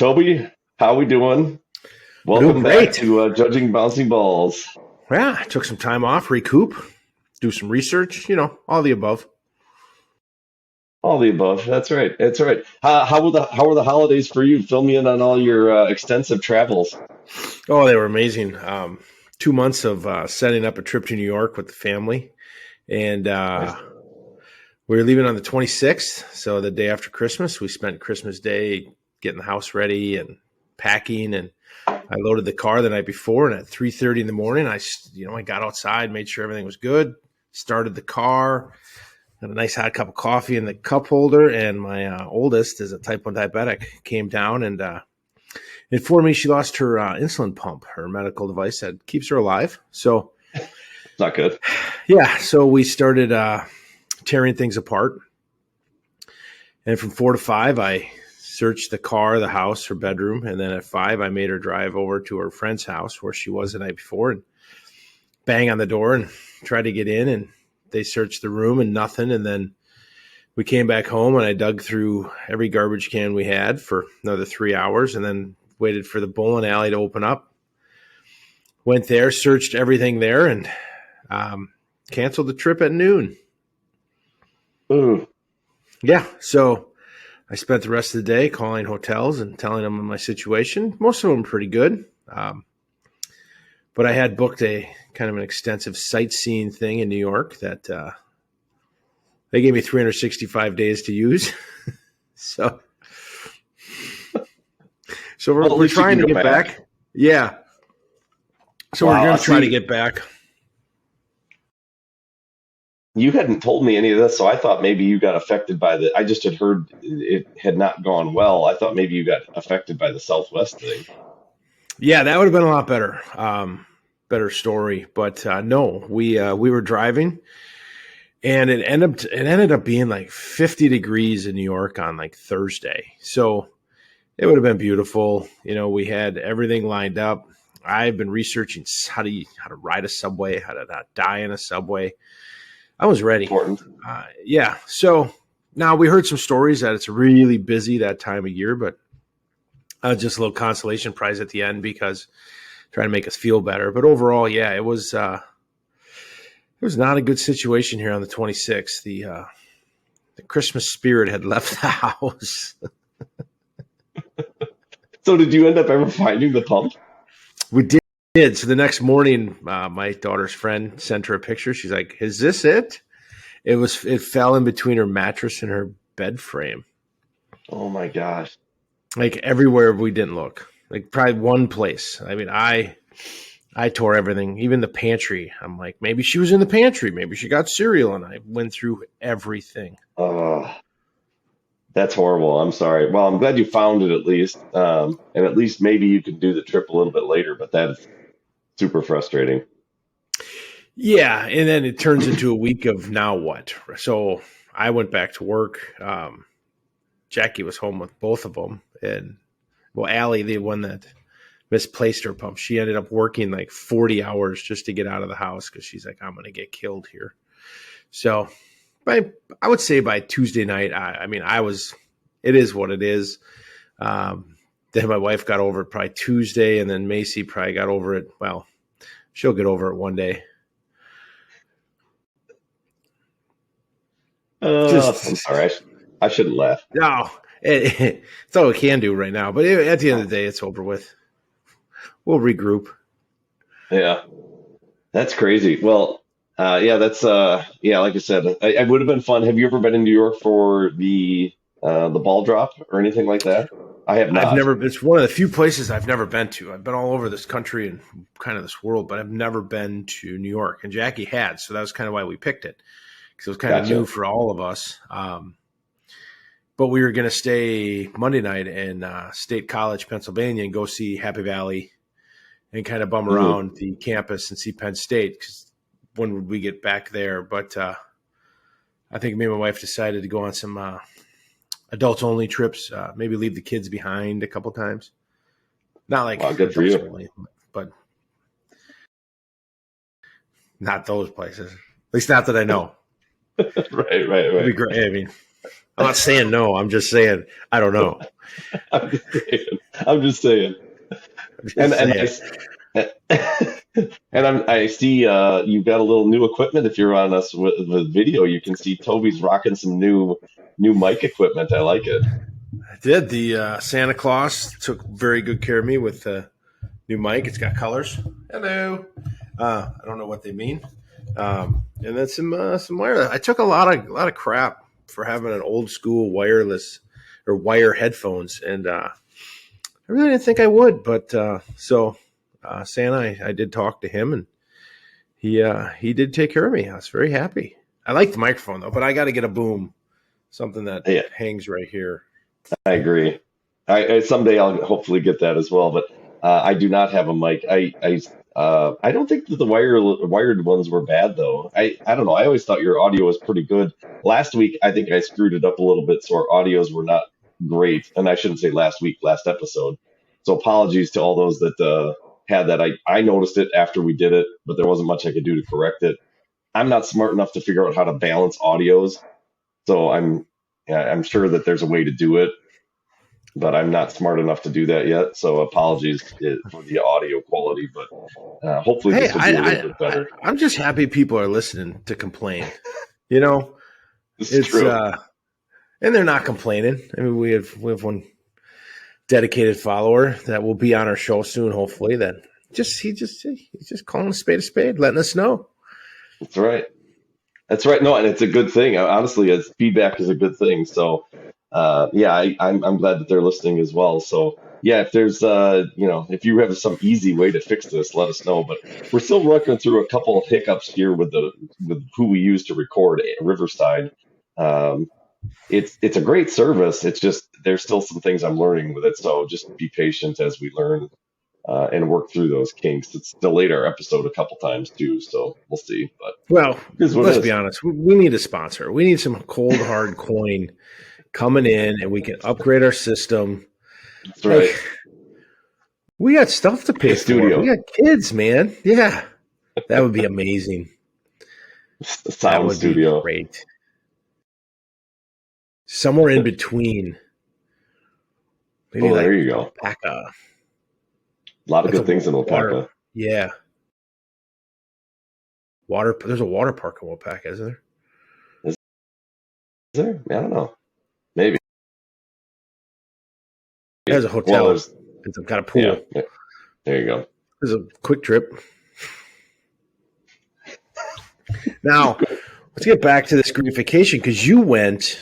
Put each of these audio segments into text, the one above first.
Toby, how we doing? We're doing Welcome back great. to Judging Bouncing Balls. Yeah, I took some time off, recoup, do some research, all the above. All the above. That's right. That's right. How were the holidays for you? Fill me in on all your extensive travels. Oh, they were amazing. 2 months of setting up a trip to New York with the family. And Nice. we were leaving on the 26th. So the day after Christmas, we spent Christmas Day getting the house ready and packing. And I loaded the car the night before. And at 3:30 in the morning, I got outside, made sure everything was good, started the car. Got a nice hot cup of coffee in the cup holder, and my oldest is a type 1 diabetic. Came down and informed me she lost her insulin pump, her medical device that keeps her alive. So, It's not good. yeah, so we started tearing things apart. And from 4 to 5, I searched the car, the house, her bedroom. And then at 5, I made her drive over to her friend's house where she was the night before and bang on the door and tried to get in. And they searched the room and nothing. And then we came back home and I dug through every garbage can we had for another 3 hours and then waited for the bowling alley to open up. Went there, searched everything there, and canceled the trip at noon. Ooh, Yeah, so I spent the rest of the day calling hotels and telling them my situation. Most of them pretty good. But I had booked a kind of an extensive sightseeing thing in New York that they gave me 365 days to use. so so well, at we're least you can trying to go get back. back. Yeah. So we're Wow. going I to try to see. get back. You hadn't told me any of this, so I thought maybe you got affected by the. I just had heard it had not gone well. I thought maybe you got affected by the Southwest thing. Yeah, that would have been a lot better. Better story. But no, we were driving and it ended up being like 50 degrees in New York on like Thursday. So it would have been beautiful. We had everything lined up. I've been researching how to ride a subway, how to not die in a subway. I was ready. Important. Yeah. So now we heard some stories that it's really busy that time of year, but just a little consolation prize at the end because trying to make us feel better. But overall, yeah, it was not a good situation here on the 26th. The Christmas spirit had left the house. So did you end up ever finding the pump? We did. So the next morning, my daughter's friend sent her a picture. She's like, "Is this it?" It fell in between her mattress and her bed frame. Oh my gosh. Like everywhere we didn't look. Like probably one place. I mean, I tore everything, even the pantry. I'm like, maybe she was in the pantry. Maybe she got cereal, and I went through everything. Uh, that's horrible. I'm sorry. Well, I'm glad you found it at least. And at least maybe you can do the trip a little bit later, but that's super frustrating. Yeah, and then it turns into a week of now what? So I went back to work. Jackie was home with both of them, and well, Allie, the one that misplaced her pump, she ended up working like 40 hours just to get out of the house because she's like, I'm going to get killed here. So I would say by Tuesday night, I mean, it is what it is. Then my wife got over it probably Tuesday, and then Macy probably got over it. Well, she'll get over it one day. I'm Just sorry. I shouldn't laugh. no, it's all we can do right now. But at the end of the day, it's over with. We'll regroup. Yeah, that's crazy. Well, yeah, yeah, like I said, it would have been fun. Have you ever been in New York for the ball drop or anything like that? I have I've not. never. It's one of the few places I've never been to. I've been all over this country and kind of this world, but I've never been to New York. And Jackie had, so that was kind of why we picked it because it was kind of new Gotcha. for all of us. But we were going to stay Monday night in State College, Pennsylvania, and go see Happy Valley and kind of bum Ooh, around the campus and see Penn State because when would we get back there? But I think me and my wife decided to go on some adults only trips, maybe leave the kids behind a couple times. Not like wow, good for adults you. only, but not those places. At least not that I know. Right, right, It'd right. be great. I mean, I'm not saying no. I'm just saying I don't know. I'm just saying. I'm just saying. I'm And just saying. I see you've got a little new equipment. If you're on us with video, you can see Toby's rocking some new mic equipment. I like it. I did. The Santa Claus took very good care of me with the new mic. It's got colors. Hello. I don't know what they mean. And then some wireless. I took a lot of crap for having an old school wireless or wire headphones, and I really didn't think I would. But Santa, I did talk to him, and he did take care of me. I was very happy. I like the microphone though, but I got to get a boom, something that Yeah, hangs right here. I agree. I someday I'll hopefully get that as well. But I do not have a mic. I don't think that the wired ones were bad though. I don't know. I always thought your audio was pretty good. Last week I think I screwed it up a little bit, so our audios were not great. And I shouldn't say last week, last episode. So apologies to all those that had that. I noticed it after we did it, but there wasn't much I could do to correct it. I'm not smart enough to figure out how to balance audios, so I'm sure that there's a way to do it, but I'm not smart enough to do that yet. So apologies for the audio quality, but hopefully Hey, this will be a little bit better. I'm just happy people are listening to complain. You know, This is it's true. and they're not complaining. I mean, we have one dedicated follower that will be on our show soon, hopefully. That he's just calling a spade, letting us know. That's right. That's right. No, and it's a good thing. Honestly, as feedback is a good thing. So, yeah, I'm glad that they're listening as well. So, yeah, if there's, if you have some easy way to fix this, let us know. But we're still working through a couple of hiccups here with who we use to record Riverside. Um, it's a great service. It's just there's still some things I'm learning with it. So just be patient as we learn and work through those kinks. It's delayed our episode a couple times too, so we'll see. But Well, here's what it let's be is. honest. We need a sponsor. We need some cold hard coin coming in, and we can upgrade our system. That's Like right. we got stuff to Like pay a for. We studio, got kids, man. Yeah, that would be amazing. a That sound would be studio. great. Somewhere in between, maybe Oh, there like you go. alpaca. A lot of That's a good things in water. Alpaca. Yeah, water. There's a water park in Wapaka, isn't there? Is there? I don't know. Maybe. There's a Well, hotel. It's got a yeah, pool. yeah, there you go. There's a quick trip. Now, let's get back to this Greek vacation because you went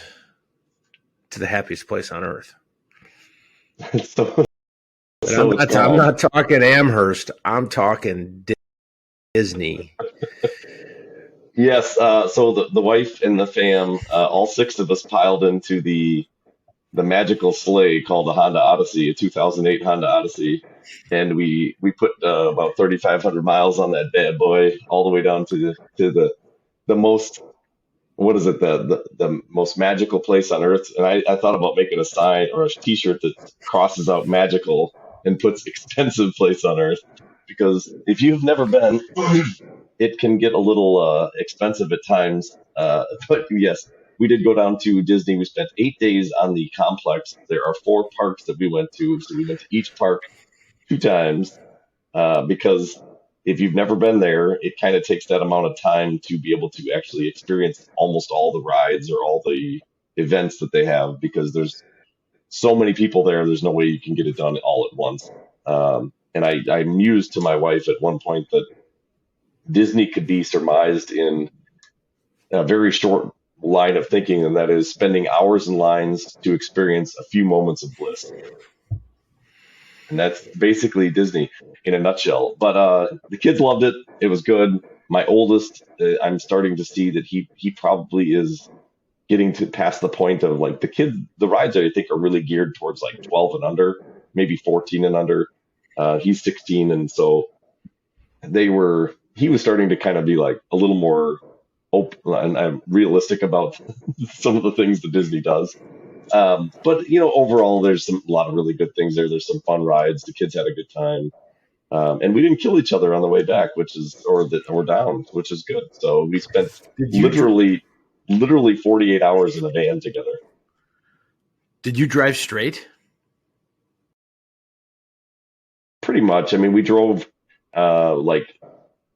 to the happiest place on earth. so, And so it's I'm called. not talking Amherst. I'm talking Disney. Yes. So the wife and the fam, all six of us piled into the magical sleigh called the Honda Odyssey, a 2008 Honda Odyssey, and we put about 3,500 miles on that bad boy, all the way down to the most, what is it, the most magical place on earth. And I thought about making a sign or a T-shirt that crosses out magical and puts expensive place on earth, because if you've never been, it can get a little expensive at times. But yes, we did go down to Disney. We spent 8 days on the complex. There are four parks that we went to, so we went to each park two times, because if you've never been there, it kind of takes that amount of time to be able to actually experience almost all the rides or all the events that they have, because there's so many people there. There's no way you can get it done all at once. And I mused to my wife at one point that Disney could be surmised in a very short line of thinking, and that is spending hours in lines to experience a few moments of bliss. And that's basically Disney in a nutshell. But the kids loved it. It was good. My oldest, I'm starting to see that he probably is getting to past the point of like the rides I think are really geared towards like 12 and under, maybe 14 and under. He's 16, and so he was starting to kind of be like a little more open and realistic about some of the things that Disney does. But overall, there's a lot of really good things there. There's some fun rides. The kids had a good time, and we didn't kill each other on the way back, or down, which is good. So we spent Did you? literally 48 hours in a van together. Did you drive straight? Pretty much. I mean, we drove like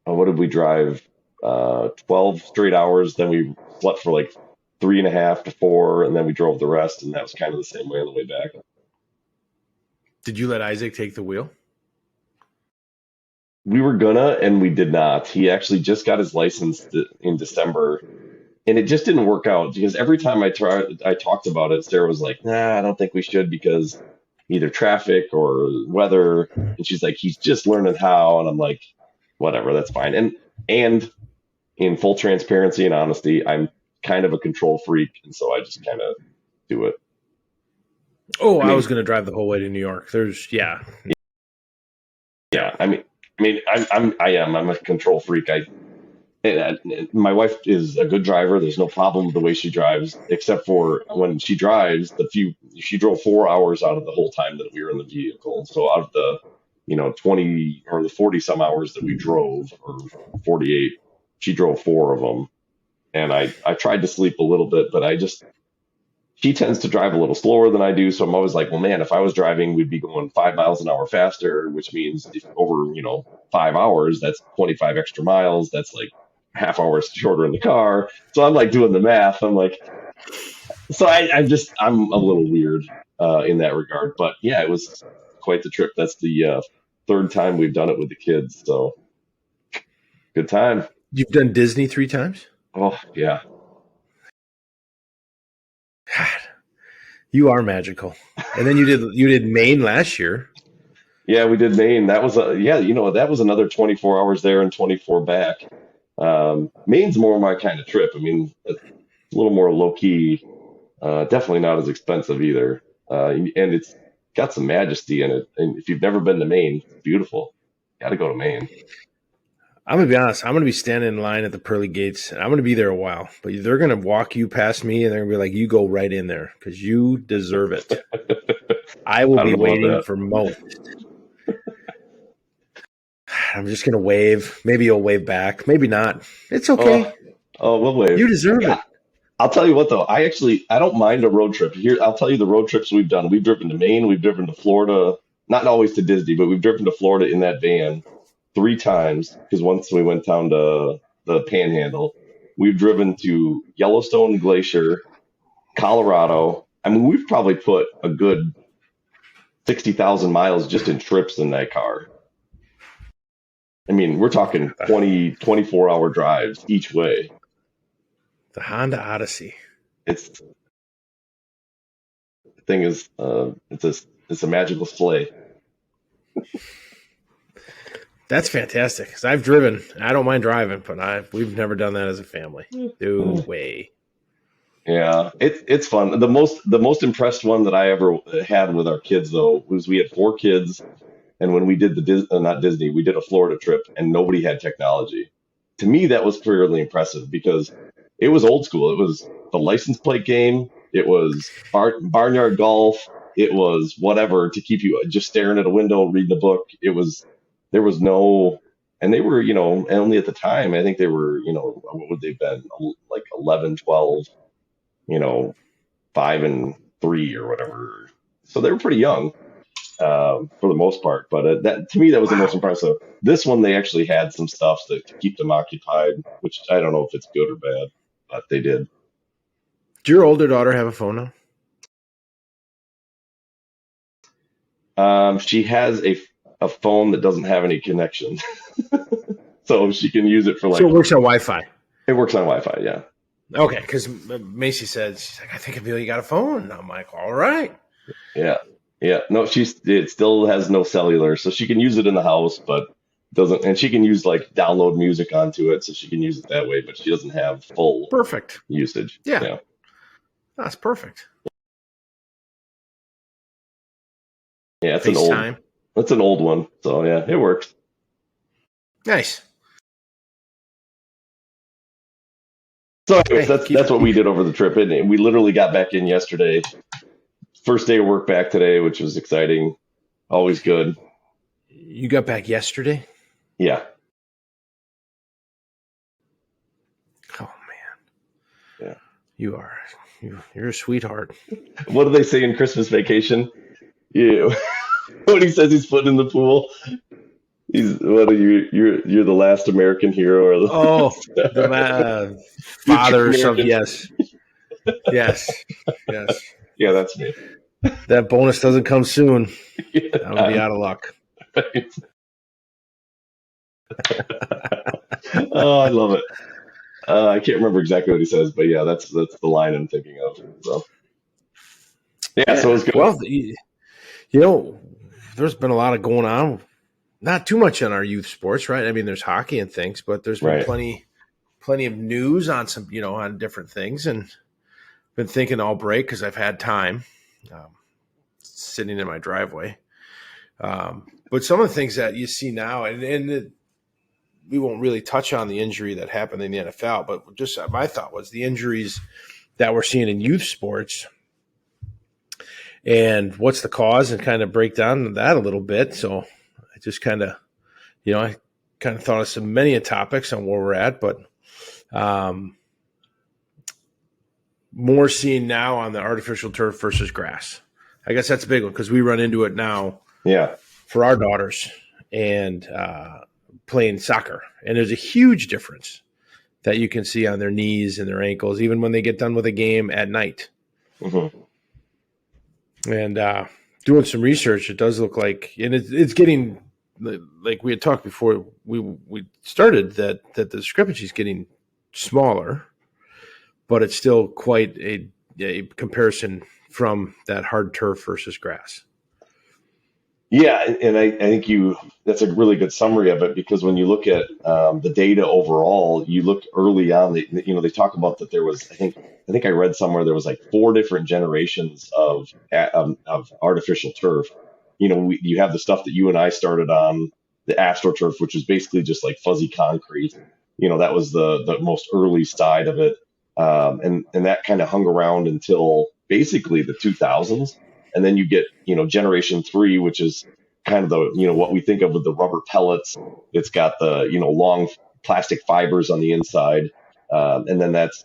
what did we drive? 12 straight hours. Then we slept for like 3.5 to 4, and then we drove the rest, and that was kind of the same way on the way back. Did you let Isaac take the wheel? We were gonna, and we did not. He actually just got his license in December, and it just didn't work out because every time I talked about it, Sarah was like, "Nah, I don't think we should because either traffic or weather." And she's like, "He's just learning how," and I'm like, "Whatever, that's fine." And in full transparency and honesty, I'm kind of a control freak, and so I just kind of do it. Oh, I I was mean, going to drive the whole way to New York. Yeah. yeah, I'm a control freak. My wife is a good driver. There's no problem with the way she drives, except for when she drives, she drove 4 hours out of the whole time that we were in the vehicle. So out of the, 20 or the 40 some hours that we drove, or 48, she drove four of them. And I tried to sleep a little bit, but she tends to drive a little slower than I do. So I'm always like, well, man, if I was driving, we'd be going 5 miles an hour faster, which means if over, 5 hours, that's 25 extra miles. That's like half hour shorter in the car. So I'm like doing the math. I'm like, so I'm a little weird in that regard. But yeah, it was quite the trip. That's the third time we've done it with the kids. So good time. You've done Disney 3 times? Oh, yeah. God, you are magical. And then you did Maine last year. Yeah, we did Maine. That was that was another 24 hours there and 24 back. Maine's more my kind of trip. I mean, it's a little more low key. Definitely not as expensive either. And it's got some majesty in it. And if you've never been to Maine, it's beautiful. Got to go to Maine. I'm gonna be honest. I'm gonna be standing in line at the pearly gates. I'm gonna be there a while, but they're gonna walk you past me, and they're gonna be like, "You go right in there because you deserve it." I will I be don't know about waiting that. for most. I'm just gonna wave. Maybe you'll wave back. Maybe not. It's Oh, okay. oh, we'll wave. You deserve Yeah, it. I'll tell you what though. I don't mind a road trip. Here, I'll tell you the road trips we've done. We've driven to Maine. We've driven to Florida. Not always to Disney, but we've driven to Florida in that van 3 times because once we went down to the Panhandle. We've driven to Yellowstone Glacier, Colorado. I mean, we've probably put a good 60,000 miles just in trips in that car. I mean, we're talking 20, 24-hour drives each way. The Honda Odyssey. It's the thing is, it's a magical sleigh. That's fantastic. Because I've driven. I don't mind driving, but we've never done that as a family. No way. Yeah, it's fun. The most impressed one that I ever had with our kids though was we had 4 kids, and when we did not Disney, we did a Florida trip, and nobody had technology. To me, that was fairly impressive because it was old school. It was the license plate game. It was barnyard golf. It was whatever to keep you just staring at a window, reading a book. There was no, and they were, only at the time, I think they were, what would they've been, like 11, 12, 5 and 3 or whatever. So they were pretty young for the most part. But that to me, that was the most Wow. impressive. This one, they actually had some stuff to keep them occupied, which I don't know if it's good or bad, but they did. Do your older daughter have a phone now? She has a phone that doesn't have any connection, so she can use it for So like it works on Wi-Fi. it works on Wi-Fi. Yeah, Okay, because Macy said, she's like, I think I feel you got a phone. And I'm like, all right. yeah, yeah. No, it still has no cellular, so she can use it in the house, but doesn't. And she can use like download music onto it, so she can use it that way. But she doesn't have full Perfect. usage. Yeah, Yeah, that's perfect. yeah. FaceTime. It's an old one, so yeah, it works. Nice. So, anyways, Hey, that's what we did over the trip, and we literally got back in yesterday. First day of work back today, which was exciting. Always good. you got back yesterday? Yeah, Oh, man. yeah. You are You're a sweetheart. What do they say in Christmas Vacation? You when he says he's putting in the pool, he's what are you? You're the last American hero or Oh, the you're true father or something. American. Yes, yes, yes. Yeah, that's me. That bonus doesn't come soon. I'm gonna be Yeah. out of luck. Oh, I love it. I can't remember exactly what he says, but yeah, that's the line I'm thinking of. So yeah, so it Yeah. was good. Well, you know, there's been a lot of going on. Not too much on our youth sports, right? I mean, there's hockey and things, but there's been Right. plenty of news on some, on different things, and been thinking all break because I've had time sitting in my driveway. But some of the things that you see now, we won't really touch on the injury that happened in the NFL, but just my thought was the injuries that we're seeing in youth sports and what's the cause, and kind of break down that a little bit. So I just kind of, I kind of thought of many topics on where we're at, but more seen now on the artificial turf versus grass. I guess that's a big one because we run into it now Yeah. for our daughters and playing soccer. And there's a huge difference that you can see on their knees and their ankles, even when they get done with a game at night. Hmm. And doing some research, it does look like, and it's getting, like we had talked before we started, that the discrepancy is getting smaller, but it's still quite a comparison from that hard turf versus grass. Yeah, and I think that's a really good summary of it because when you look at the data overall, you look early on, they talk about that there was, I think I read somewhere there was like 4 different generations of artificial turf. You have the stuff that you and I started on, the AstroTurf, which is basically just like fuzzy concrete. That was the most early side of it, and that kind of hung around until basically the 2000s. And then you get, generation 3, which is kind of the, what we think of with the rubber pellets. It's got the, long plastic fibers on the inside. And then that's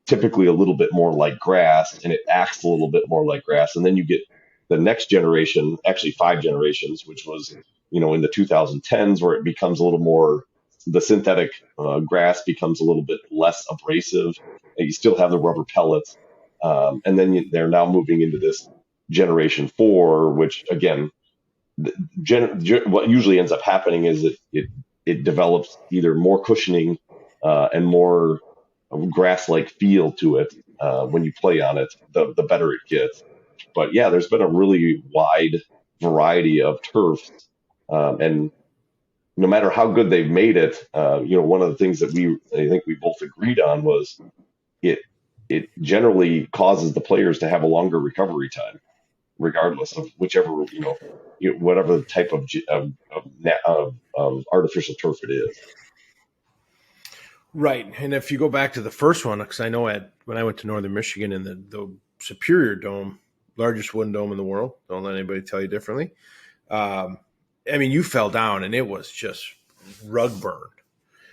typically a little bit more like grass, and it acts a little bit more like grass. And then you get the next generation, actually 5 generations, which was, in the 2010s, where it becomes a little more, the synthetic grass becomes a little bit less abrasive. And you still have the rubber pellets. And then they're now moving into this generation 4, which again, what usually ends up happening is it develops either more cushioning and more grass-like feel to it when you play on it, the better it gets. But yeah, there's been a really wide variety of turfs, and no matter how good they've made it, one of the things that I think we both agreed on was it it generally causes the players to have a longer recovery time, regardless of whatever the type of artificial turf it is. Right. And if you go back to the first one, because I know when I went to Northern Michigan in the Superior Dome, largest wooden dome in the world, don't let anybody tell you differently. I mean, you fell down and it was just rug burned.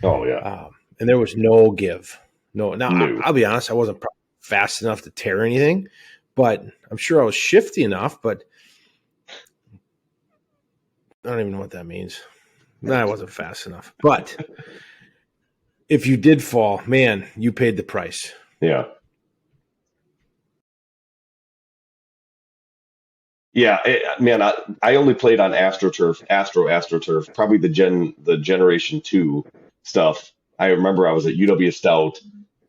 Oh yeah. And there was no give. No. Now, No. I'll be honest, I wasn't fast enough to tear anything, but I'm sure I was shifty enough, but I don't even know what that means. No, I wasn't fast enough. But if you did fall, man, you paid the price. Yeah. Yeah, man, I only played on AstroTurf, probably the generation 2 stuff. I remember I was at UW Stout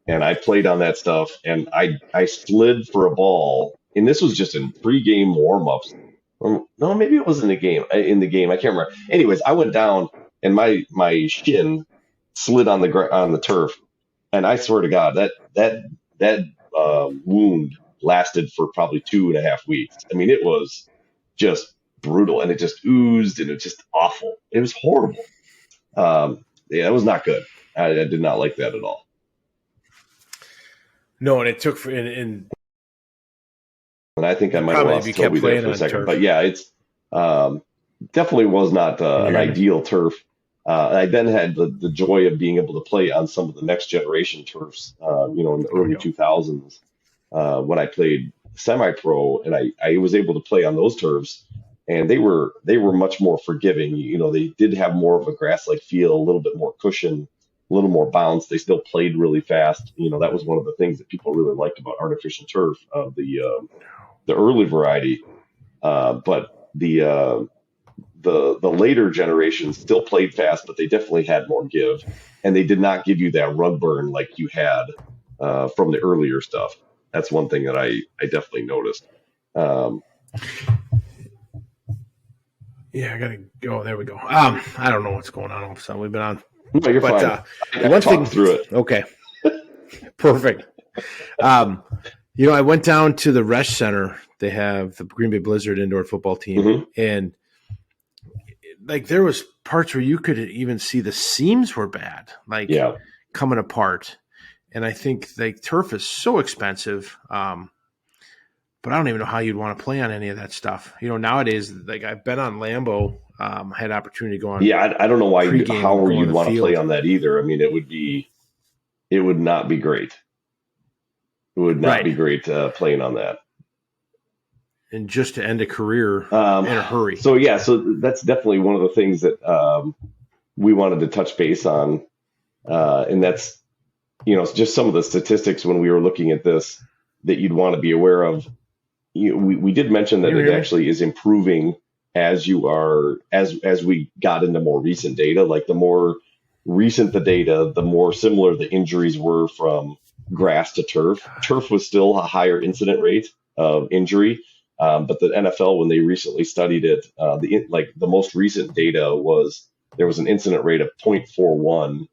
and I played on that stuff and I slid for a ball, and this was just in pre-game warm-ups. No, maybe it was in the game. I can't remember. Anyways, I went down and my shin slid on the turf, and I swear to God that wound lasted for probably 2.5 weeks. I mean, it was just brutal, and it just oozed, and it was just awful. It was horrible. Yeah, it was not good. I did not like that at all. No, and it took and And I think I might have probably lost if you kept Toby there playing for a on second. turf. But yeah, it's definitely was not an ideal turf. I then had the joy of being able to play on some of the next generation turfs, in the There we early go. 2000s. when I played semi-pro, and I was able to play on those turfs, and they were much more forgiving. They did have more of a grass-like feel, a little bit more cushion, a little more bounce. They still played really fast. That was one of the things that people really liked about artificial turf, the early variety. But the later generations still played fast, but they definitely had more give, and they did not give you that rug burn like you had from the earlier stuff. That's one thing that I definitely noticed. Um, Yeah, I gotta go. There we go. I don't know what's going on all of a sudden. We've been on, no, you're but fine. the I one thing. talked through it. Okay, perfect. I went down to the Resch Center. They have the Green Bay Blizzard indoor football team, Hmm. and like there was parts where you could even see the seams were bad, like Yeah, coming apart. And I think like turf is so expensive. But I don't even know how you'd want to play on any of that stuff. Nowadays, like I've been on Lambeau, had opportunity to go on yeah. I don't know pregame and how go on you'd the want to play field, on that either. I mean, it would not be great. It would not right? be great playing on that. And just to end a career Um, in a hurry. so that's definitely one of the things that we wanted to touch base on, and that's just some of the statistics when we were looking at this that you'd want to be aware of. We did mention Can that you it hear me? actually is improving as we got into more recent data. Like the more recent the data, the more similar the injuries were from grass to turf. Turf was still a higher incident rate of injury, but the NFL, when they recently studied it, the most recent data was there was an incident rate of 0.41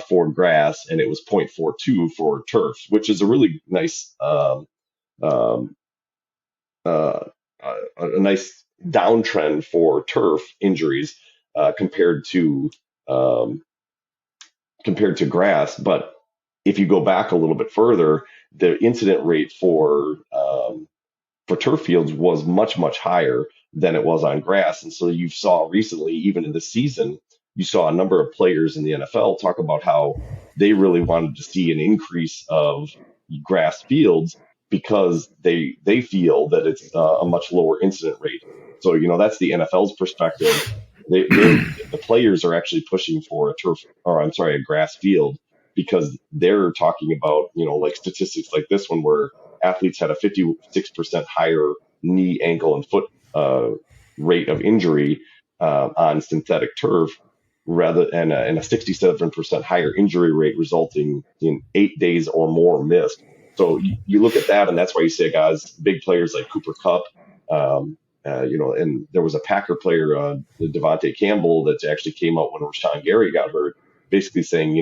for grass, and it was 0.42 for turf, which is a really nice um, uh, a nice downtrend for turf injuries compared to um, grass. But if you go back a little bit further, the incident rate for turf fields was much higher than it was on grass. And so you saw recently, even in the season, you saw a number of players in the NFL talk about how they really wanted to see an increase of grass fields because they feel that it's a much lower incident rate. So that's the NFL's perspective. The players are actually pushing for a turf, or I'm sorry, a grass field, because they're talking about like statistics like this one where athletes had a 56% higher knee, ankle, and foot rate of injury on synthetic turf, and a 67% higher injury rate resulting in 8 days or more missed. So you look at that, and that's why you say guys, big players like Cooper Kupp, and there was a Packer player, Devontae Campbell, that actually came out when Rashawn Gary got hurt, basically saying,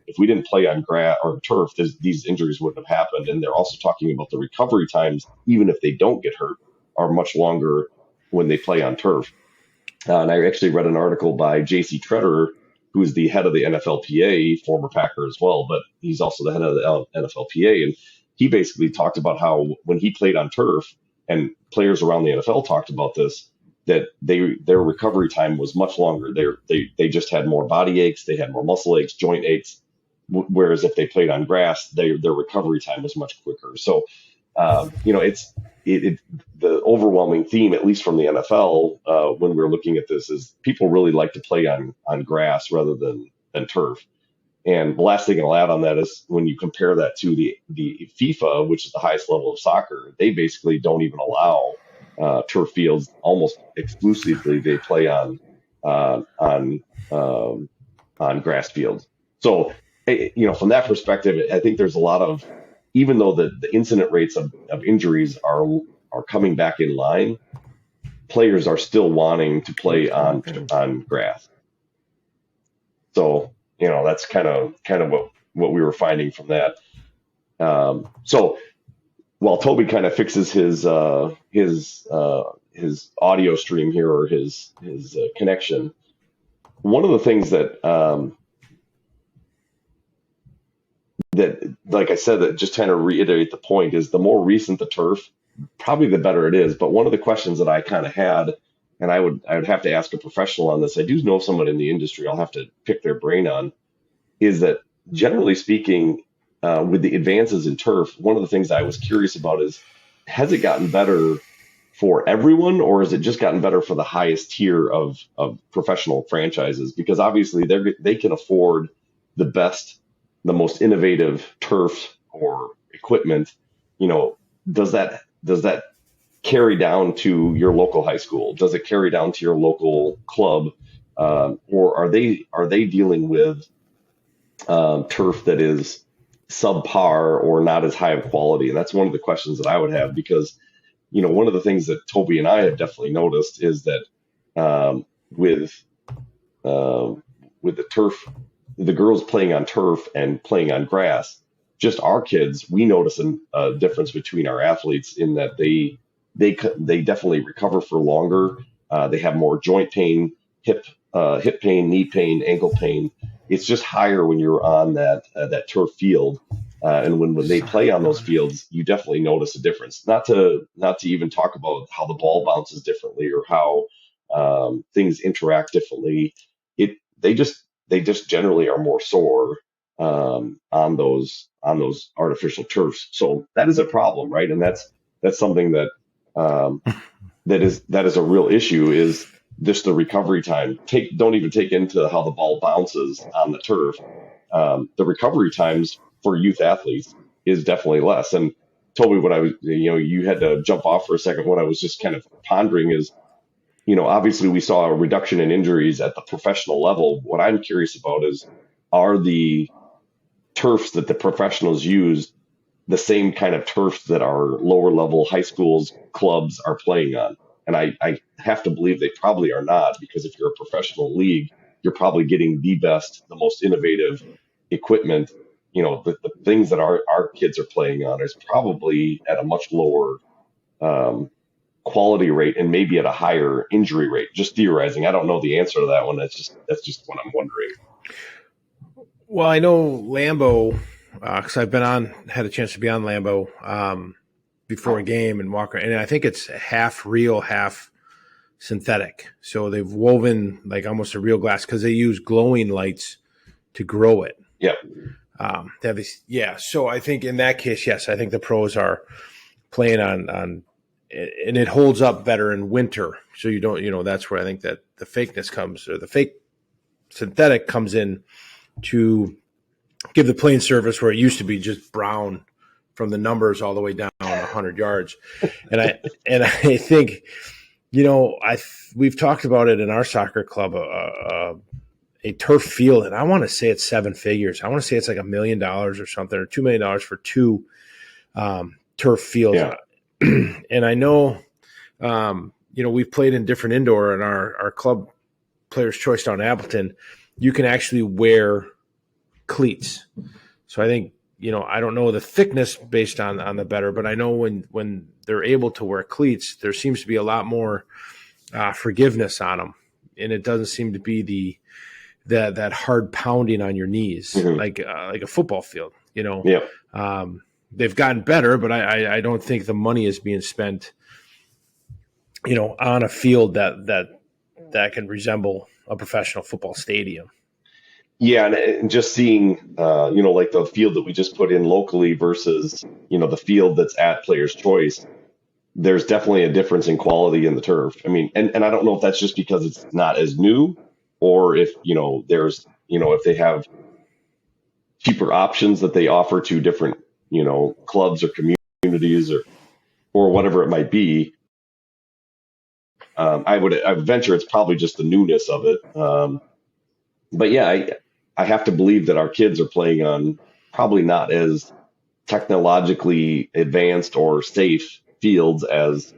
if we didn't play on grass or turf, these injuries wouldn't have happened. And they're also talking about the recovery times, even if they don't get hurt, are much longer when they play on turf. And I actually read an article by J.C. Treader, who is the head of the NFLPA, former Packer as well, but he's also the head of the NFLPA. And he basically talked about how when he played on turf, and players around the NFL talked about this, that their recovery time was much longer. They just had more body aches, they had more muscle aches, joint aches, whereas if they played on grass, their recovery time was much quicker. So, the overwhelming theme, at least from the NFL, when we're looking at this, is people really like to play on grass rather than turf. And the last thing I'll add on that is when you compare that to the FIFA, which is the highest level of soccer, they basically don't even allow turf fields. Almost exclusively, they play on grass fields. So, from that perspective, I think there's a lot of, even though the incident rates of injuries are coming back in line, players are still wanting to play on grass. So, that's kind of what we were finding from that. So while Toby kind of fixes his audio stream here, or his connection, one of the things that like I said, that just kind of reiterate the point, is the more recent the turf, probably the better it is. But one of the questions that I kind of had, and I would have to ask a professional on this. I do know someone in the industry. I'll have to pick their brain on. Is that generally speaking, with the advances in turf, one of the things I was curious about is, has it gotten better for everyone, or has it just gotten better for the highest tier of professional franchises? Because obviously they can afford the best, the most innovative turf or equipment. You know, does that carry down to your local high school? Does it carry down to your local club? Or are they dealing with turf that is subpar or not as high of quality? And that's one of the questions that I would have, because one of the things that Toby and I have definitely noticed is that um, with with the turf, the girls playing on turf and playing on grass, just our kids, we notice a difference between our athletes in that they definitely recover for longer. They have more joint pain, hip pain, knee pain, ankle pain. It's just higher when you're on that turf field, and when they play on those fields, you definitely notice a difference. Not to even talk about how the ball bounces differently or how things interact differently. They just generally are more sore on those artificial turfs. So that is a problem, right? And that's something that um, that is a real issue, is just the recovery time. Don't even take into how the ball bounces on the turf. The recovery times for youth athletes is definitely less. And Toby, what I was, you had to jump off for a second. What I was just kind of pondering is, obviously we saw a reduction in injuries at the professional level. What I'm curious about is, are the turfs that the professionals use the same kind of turfs that our lower level high schools clubs are playing on? And I have to believe they probably are not, because if you're a professional league, you're probably getting the best, the most innovative equipment. The things that our kids are playing on is probably at a much lower um, quality rate and maybe at a higher injury rate. Just theorizing. I don't know the answer to that one. That's just what I'm wondering. Well, I know Lambeau because I've had a chance to be on Lambeau before a game and walk around, and I think it's half real, half synthetic. So they've woven like almost a real glass because they use glowing lights to grow it. Yeah. They have these, yeah. So I think in that case, yes, I think the pros are playing on, and it holds up better in winter. So you don't, that's where I think that the fakeness comes, or the fake synthetic comes in to give the playing surface where it used to be just brown from the numbers all the way down 100 yards. And I think, we've talked about it in our soccer club, a turf field, and I want to say it's seven figures. I want to say it's like $1 million or something, or $2 million for two turf fields. Yeah. And I know, we've played in different indoor, and our club Players Choice down in Appleton, you can actually wear cleats. So I think, I don't know the thickness based on the better, but I know when they're able to wear cleats, there seems to be a lot more forgiveness on them, and it doesn't seem to be that hard pounding on your knees, Mm-hmm. like a football field. Yeah. They've gotten better, but I don't think the money is being spent, on a field that can resemble a professional football stadium. Yeah, and just seeing, like the field that we just put in locally versus, the field that's at Players Choice, there's definitely a difference in quality in the turf. I mean, and I don't know if that's just because it's not as new, or if, if they have cheaper options that they offer to different, clubs or communities or whatever it might be. I venture it's probably just the newness of it. But yeah, I have to believe that our kids are playing on probably not as technologically advanced or safe fields as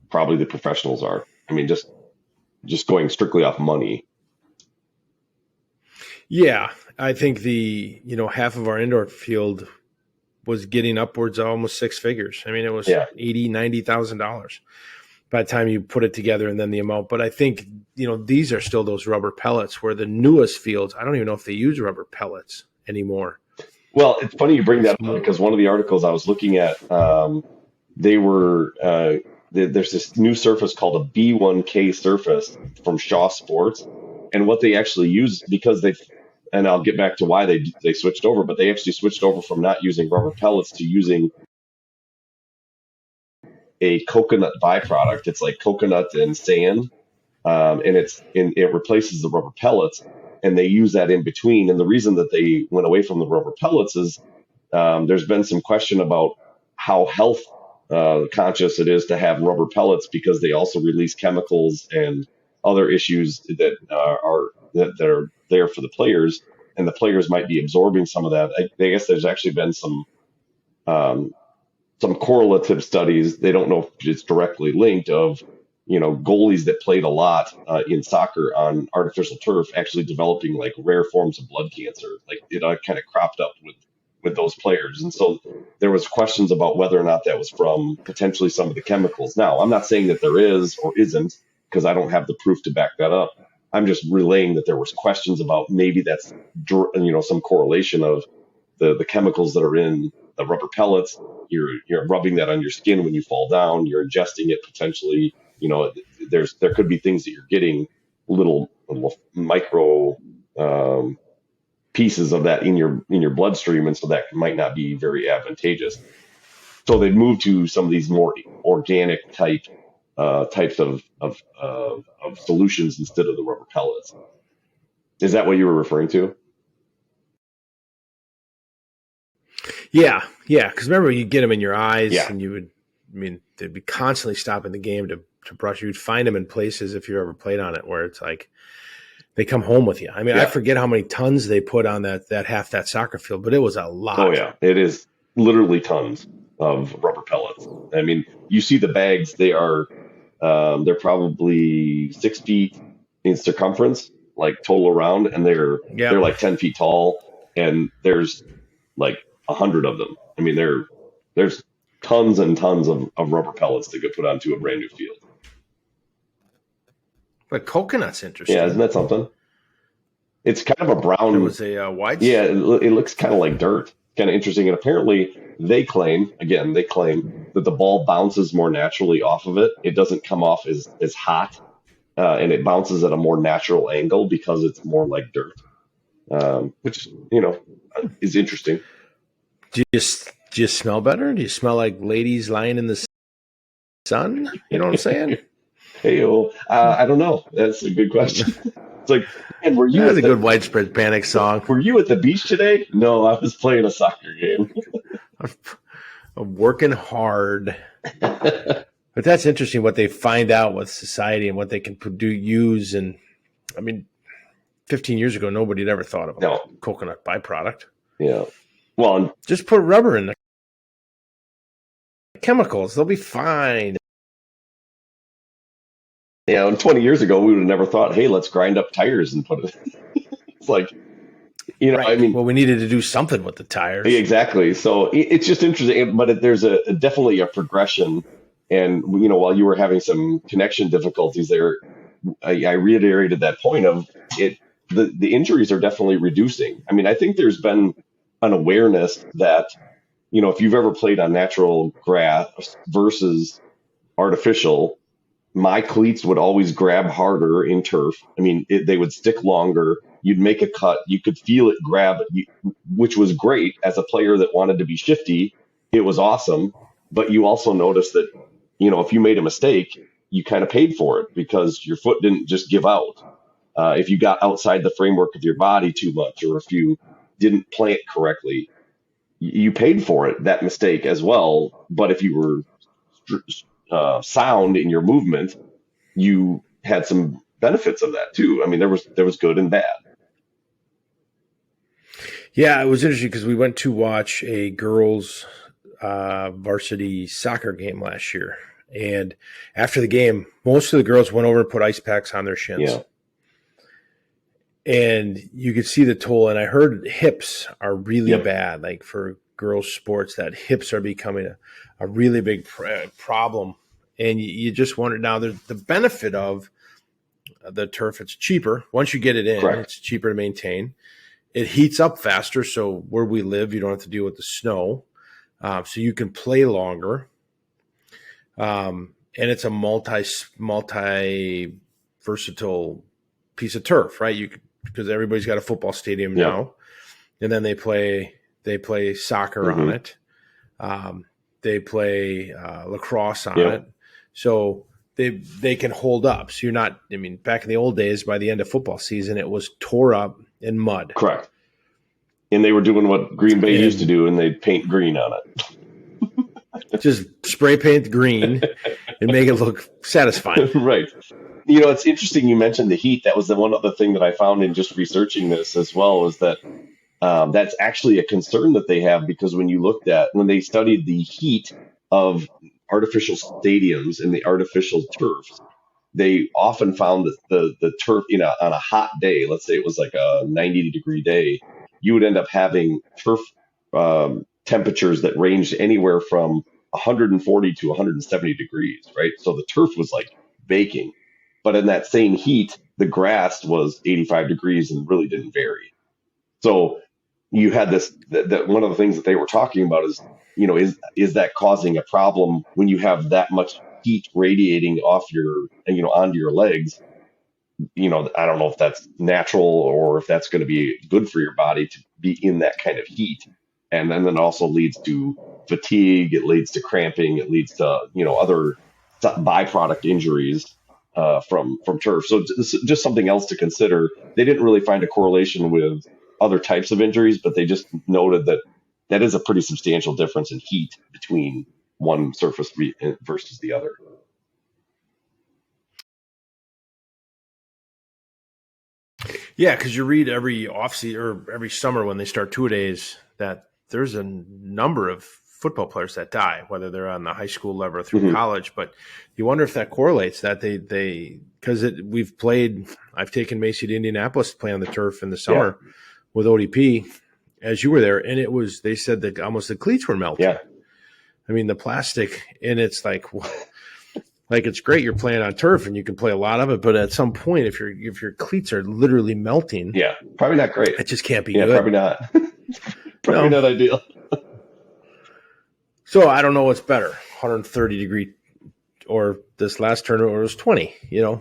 probably the professionals are. I mean, just going strictly off money. Yeah, I think half of our indoor field was getting upwards of almost six figures. I mean, it was Yeah. $80,000, $90,000 by the time you put it together, and then the amount. But I think, these are still those rubber pellets, where the newest fields, I don't even know if they use rubber pellets anymore. Well, it's funny you bring that up, because one of the articles I was looking at, they were there's this new surface called a B1K surface from Shaw Sports, and what they actually use, because and I'll get back to why they switched over, but they actually switched over from not using rubber pellets to using a coconut byproduct. It's like coconut and sand, and it replaces the rubber pellets, and they use that in between. And the reason that they went away from the rubber pellets is there's been some question about how health conscious it is to have rubber pellets, because they also release chemicals and other issues that are there for the players, and the players might be absorbing some of that. I guess there's actually been um, some correlative studies. They don't know if it's directly linked of, goalies that played a lot in soccer on artificial turf actually developing like rare forms of blood cancer. Like it kind of cropped up with those players. And so there was questions about whether or not that was from potentially some of the chemicals. Now, I'm not saying that there is or isn't, because I don't have the proof to back that up. I'm just relaying that there was questions about maybe that's, some correlation of the chemicals that are in the rubber pellets. You're rubbing that on your skin when you fall down. You're ingesting it potentially. There could be things that you're getting, little micro pieces of that in your bloodstream, and so that might not be very advantageous. So they moved to some of these more organic types of solutions instead of the rubber pellets. Is that what you were referring to? Yeah. Because remember, you get them in your eyes, Yeah. and they'd be constantly stopping the game to brush. You'd find them in places, if you ever played on it, where it's like they come home with you. I forget how many tons they put on that half that soccer field, but it was a lot. Oh yeah, it is literally tons of rubber pellets. I mean, you see the bags; they're probably 6 feet in circumference, like total around, and they're like 10 feet tall, and there's like 100 of them. I mean, there's tons and tons of rubber pellets that get put onto a brand new field. But coconut's interesting. Yeah, isn't that something? It's kind of a brown. It was a white. Yeah, it looks kind of like dirt. Kind of interesting. And apparently they claim that the ball bounces more naturally off of it. It doesn't come off as hot, and it bounces at a more natural angle because it's more like dirt, which, is interesting. Do you smell better? Do you smell like ladies lying in the sun? You know what I'm saying? Hey, I don't know. That's a good question. It's like, man, were you? That's a good Widespread Panic song. Were you at the beach today? No, I was playing a soccer game. I'm working hard. But that's interesting what they find out with society and what they can use. And 15 years ago, nobody had ever thought of a coconut byproduct. Yeah. Well, just put rubber in the chemicals. They'll be fine. Yeah, and 20 years ago, we would have never thought, hey, let's grind up tires and put it. It's like, right. Well, we needed to do something with the tires. Exactly. So it's just interesting, but there's definitely a progression. And, while you were having some connection difficulties there, I reiterated that point of it. The injuries are definitely reducing. I think there's been an awareness that, if you've ever played on natural grass versus artificial, my cleats would always grab harder in turf. They would stick longer. You'd make a cut. You could feel it grab, which was great as a player that wanted to be shifty. It was awesome. But you also noticed that, if you made a mistake, you kind of paid for it because your foot didn't just give out. If you got outside the framework of your body too much, or if you didn't plant correctly, you paid for it, that mistake as well. But if you were sound in your movement, you had some benefits of that too. There was good and bad. Yeah, it was interesting because we went to watch a girls' varsity soccer game last year, and after the game, most of the girls went over and put ice packs on their shins. Yeah. And you could see the toll. And I heard hips are really bad, like for girls' sports, that hips are becoming a really big problem. And you just wonder now, the benefit of the turf, it's cheaper. Once you get it in, Correct. It's cheaper to maintain. It heats up faster. So where we live, you don't have to deal with the snow. So you can play longer. And it's a multi versatile piece of turf, right? You could because everybody's got a football stadium Yeah. now, and then they play soccer on Mhm. it. They play lacrosse on Yep. it, so they can hold up. So you're not. I mean, back in the old days, by the end of football season, it was tore up in mud, Correct. And they were doing what Green Bay used to and do, and they'd paint green on it. just spray paint green and make it look satisfying. Right. You know, it's interesting you mentioned the heat. That was the one other thing that I found in just researching this as well, is that that's actually a concern that they have, because when they studied the heat of artificial stadiums and the artificial turfs, they often found that the turf, on a hot day, let's say it was like a 90-degree day, you would end up having turf temperatures that ranged anywhere from 140 to 170 degrees, right? So the turf was like baking, but in that same heat, the grass was 85 degrees and really didn't vary. So you had this, that one of the things that they were talking about is, is that causing a problem when you have that much heat radiating off onto your legs? I don't know if that's natural or if that's going to be good for your body to be in that kind of heat. And then it also leads to fatigue. It leads to cramping. It leads to, other byproduct injuries from turf. So just something else to consider. They didn't really find a correlation with other types of injuries, but they just noted that that is a pretty substantial difference in heat between one surface versus the other. Yeah, because you read every offseason or every summer when they start two-a-days that there's a number of football players that die, whether they're on the high school level or through Mhm. college. But you wonder if that correlates, that because I've taken Macy to Indianapolis to play on the turf in the summer with ODP as you were there, and they said that almost the cleats were melting. Yeah. I mean, the plastic, and it's like it's great you're playing on turf and you can play a lot of it, but at some point, if your cleats are literally melting, Yeah, probably not great. it just can't be Yeah, good. probably not. Probably not ideal. So I don't know what's better, 130 degree, or this last tournament where it was 20. Yeah.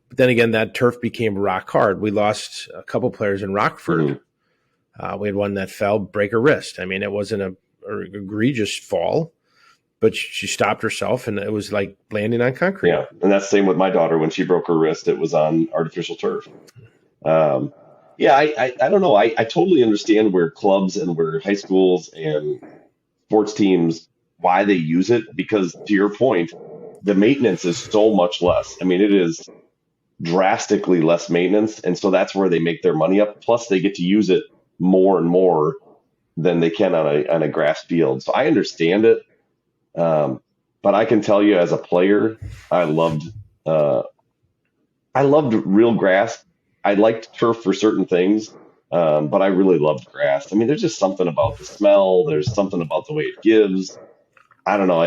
But then again, that turf became rock hard. We lost a couple players in Rockford. Mm-hmm. We had one that fell, break her wrist. I mean, it wasn't an egregious fall, but she stopped herself, and it was like landing on concrete. Yeah, and that's the same with my daughter. When she broke her wrist, it was on artificial turf. Yeah, I don't know. I totally understand where clubs and where high schools and sports teams, why they use it, because to your point, the maintenance is so much less. I mean, it is drastically less maintenance, and so that's where they make their money up. Plus, they get to use it more and more than they can on a grass field. So I understand it. But I can tell you, as a player, I loved real grass. I liked turf for certain things, but I really loved grass. I mean, there's just something about the smell. There's something about the way it gives. I don't know.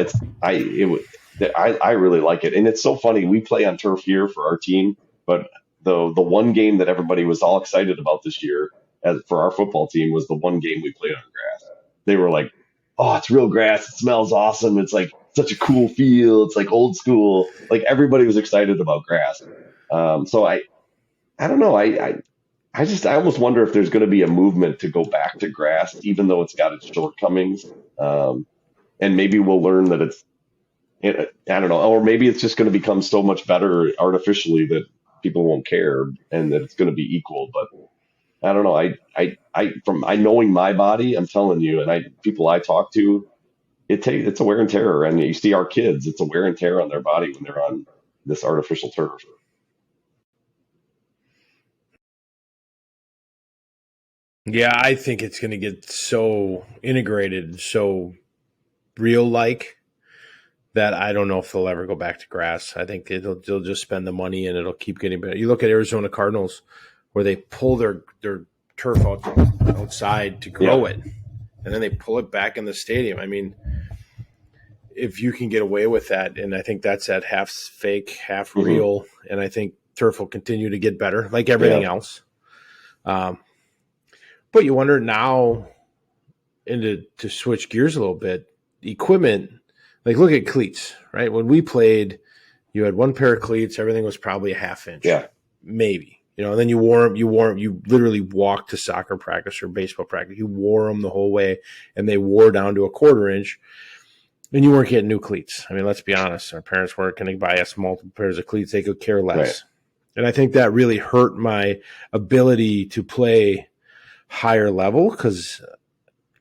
I really like it, and it's so funny. We play on turf here for our team, but the one game that everybody was all excited about this year, for our football team, was the one game we played on grass. They were like, "Oh, it's real grass. It smells awesome. It's like such a cool feel. It's like old school." Like everybody was excited about grass. So I don't know. I almost wonder if there's going to be a movement to go back to grass, even though it's got its shortcomings. And maybe we'll learn that I don't know, or maybe it's just going to become so much better artificially that people won't care and that it's going to be equal. But I don't know. From knowing my body, I'm telling you, and people I talk to, it's a wear and tear. And you see our kids, it's a wear and tear on their body when they're on this artificial turf. Yeah, I think it's going to get so integrated, so real like, that I don't know if they'll ever go back to grass. I think they'll just spend the money and it'll keep getting better. You look at Arizona Cardinals, where they pull their turf outside to grow it, and then they pull it back in the stadium. I mean, if you can get away with that, and I think that's that half fake, half real, and I think turf will continue to get better, like everything else. But you wonder now, and to switch gears a little bit, equipment, like look at cleats, right? When we played, you had one pair of cleats, everything was probably a half inch, maybe, And then you wore them. You literally walked to soccer practice or baseball practice. You wore them the whole way, and they wore down to a 1/4 inch. And you weren't getting new cleats. I mean, let's be honest. Our parents weren't going to buy us multiple pairs of cleats. They could care less. Right. And I think that really hurt my ability to play higher level because,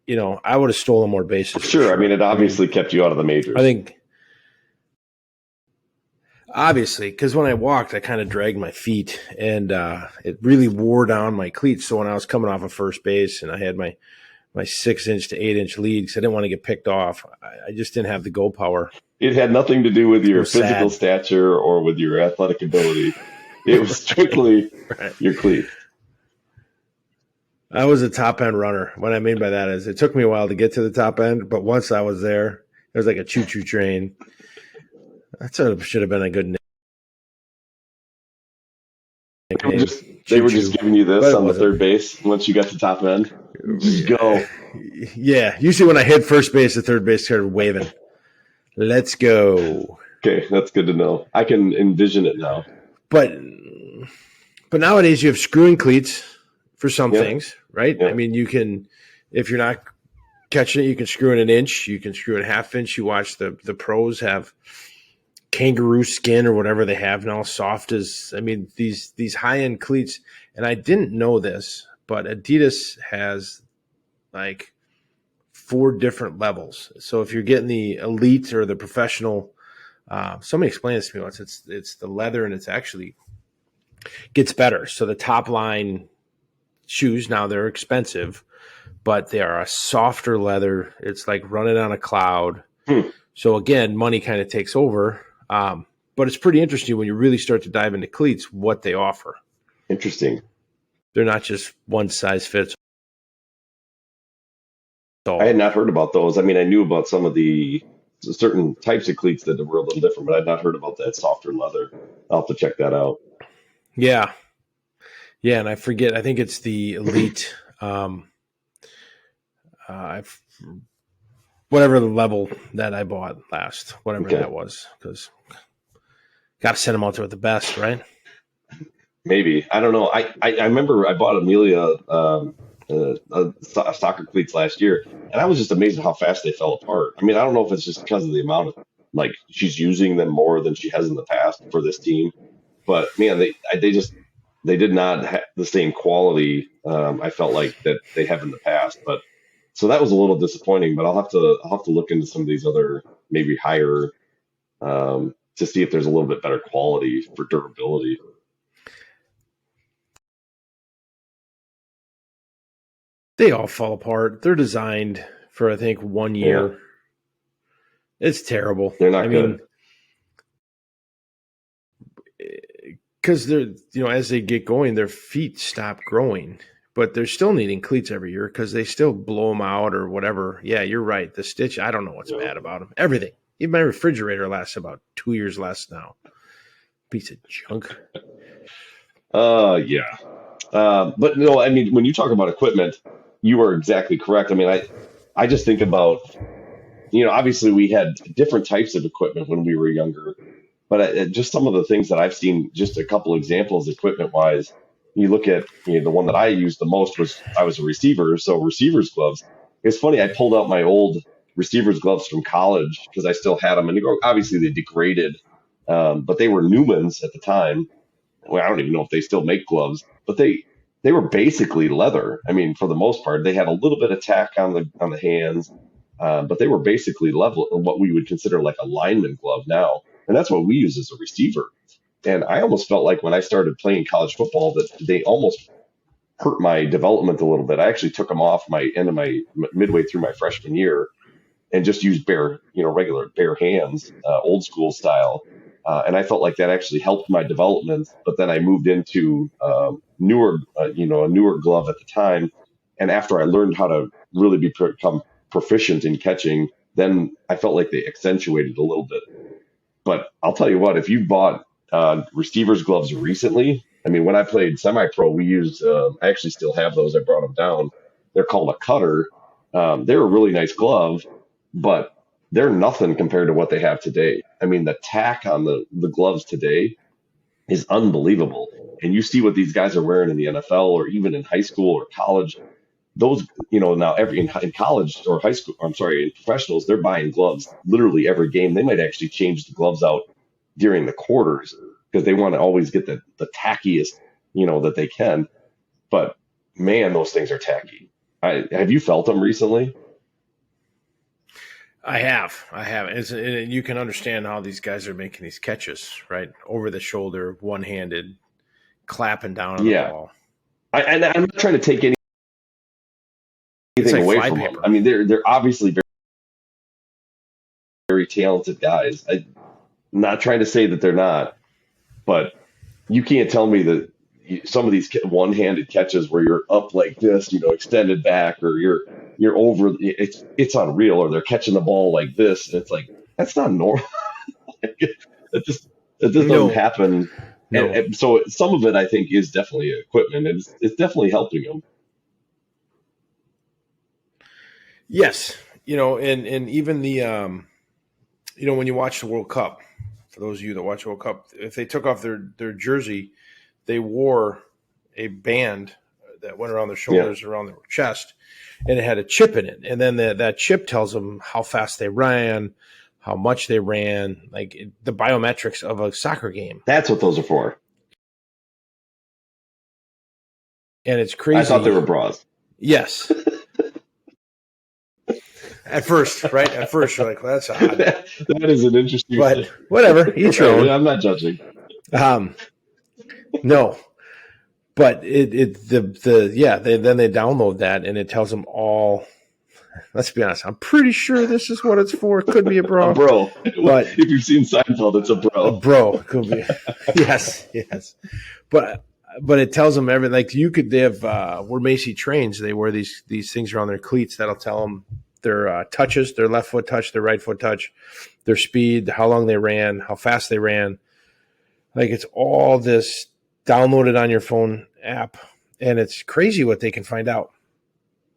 I would have stolen more bases. Sure. I mean, it obviously kept you out of the majors. I think, obviously, because when I walked, I kind of dragged my feet and it really wore down my cleats. So when I was coming off of first base and I had my 6-inch to 8-inch lead because I didn't want to get picked off, I just didn't have the go power. It had nothing to do with your physical stature or with your athletic ability. It was strictly your cleat. I was a top end runner. What I mean by that is it took me a while to get to the top end, but once I was there, it was like a choo-choo train. That should have been a good nickname. They were just giving you this on the third base once you got to top end. Just go. Yeah. Usually when I hit first base, the third base started waving. Let's go. Okay, that's good to know. I can envision it now. But nowadays you have screwing cleats for some things, right? Yeah. I mean, you can, if you're not catching it, you can screw in 1 inch. You can screw in 1/2 inch. You watch the pros have kangaroo skin or whatever they have now, soft as, I mean, these high-end cleats. And I didn't know this, but Adidas has like 4 different levels. So if you're getting the elite or the professional, somebody explained this to me once. It's the leather, and it's actually gets better. So the top line shoes now, they're expensive, but they are a softer leather. It's like running on a cloud. So again, money kind of takes over. But it's pretty interesting when you really start to dive into cleats, what they offer. Interesting. They're not just one size fits all. I had not heard about those. I mean, I knew about some of the certain types of cleats that were a little different, but I'd not heard about that softer leather. I'll have to check that out. Yeah. Yeah, and I forget. I think it's the elite. Whatever the level that I bought last, whatever that was, because got to send them out there with the best, right? Maybe. I don't know. I remember I bought Amelia soccer cleats last year, and I was just amazed at how fast they fell apart. I mean, I don't know if it's just because of the amount of, like, she's using them more than she has in the past for this team, but man, they did not have the same quality. I felt like that they have in the past, but so that was a little disappointing. But I'll have to look into some of these other maybe higher to see if there's a little bit better quality for durability. They all fall apart. They're designed for, I think, 1 year. Yeah. It's terrible. They're not good. Because they're, as they get going, their feet stop growing, but they're still needing cleats every year because they still blow them out or whatever. Yeah, you're right. The stitch, I don't know what's bad about them. Everything. Even my refrigerator lasts about 2 years less now. Piece of junk. Yeah. But no, I mean, when you talk about equipment, you are exactly correct. I mean, I just think about, obviously we had different types of equipment when we were younger, but just some of the things that I've seen, just a couple examples equipment wise, you look at, the one that I used the most I was a receiver. So receivers gloves. It's funny. I pulled out my old receivers gloves from college because I still had them, and obviously they degraded, but they were Newmans at the time. Well, I don't even know if they still make gloves, but they were basically leather. I mean, for the most part, they had a little bit of tack on the hands, but they were basically level, what we would consider like a lineman glove now, and that's what we use as a receiver. And I almost felt like when I started playing college football that they almost hurt my development a little bit. I actually took them off midway through my freshman year and just used regular bare hands, old school style. And I felt like that actually helped my development. But then I moved into a newer glove at the time. And after I learned how to really become proficient in catching, then I felt like they accentuated a little bit. But I'll tell you what, if you bought receivers gloves recently, I mean, when I played semi-pro, we used, I actually still have those. I brought them down. They're called a cutter. They're a really nice glove, but they're nothing compared to what they have today. I mean, the tack on the gloves today is unbelievable. and you see what these guys are wearing in the NFL or even in high school or college, those, now in college or high school, I'm sorry, in professionals, they're buying gloves literally every game. They might actually change the gloves out during the quarters because they want to always get the tackiest, that they can. But man, those things are tacky. Have you felt them recently? I have. You can understand how these guys are making these catches, right? Over the shoulder, one-handed, clapping down on the Yeah. ball. And I'm not trying to take It's anything like away from them. flypaper. I mean, they're obviously very, very talented guys. I'm not trying to say that they're not, but you can't tell me that some of these one-handed catches where you're up like this, extended back, or you're over. It's unreal. Or they're catching the ball like this, and it's like that's not normal. It just doesn't No, happen. no. And so some of it, I think, is definitely equipment, and it's definitely helping them. Yes, and even the when you watch the World Cup, for those of you that watch the World Cup, if they took off their jersey, they wore a band that went around their shoulders, around their chest, and it had a chip in it. And then that chip tells them how fast they ran, how much they ran, like the biometrics of a soccer game. That's what those are for. And it's crazy. I thought they were bras. Yes. At first, right? At first, you're like, well, that's odd. That is an interesting. But whatever, each your own. I'm not judging. No, but then they download that and it tells them all. Let's be honest. I'm pretty sure this is what it's for. It could be a bro. A bro. But if you've seen Seinfeld, it's a bro. A bro could be. Yes. But it tells them everything. Like they have where Macy trains. They wear these things around their cleats that'll tell them their touches, their left foot touch, their right foot touch, their speed, how long they ran, how fast they ran. Like it's all this downloaded on your phone app, and it's crazy what they can find out.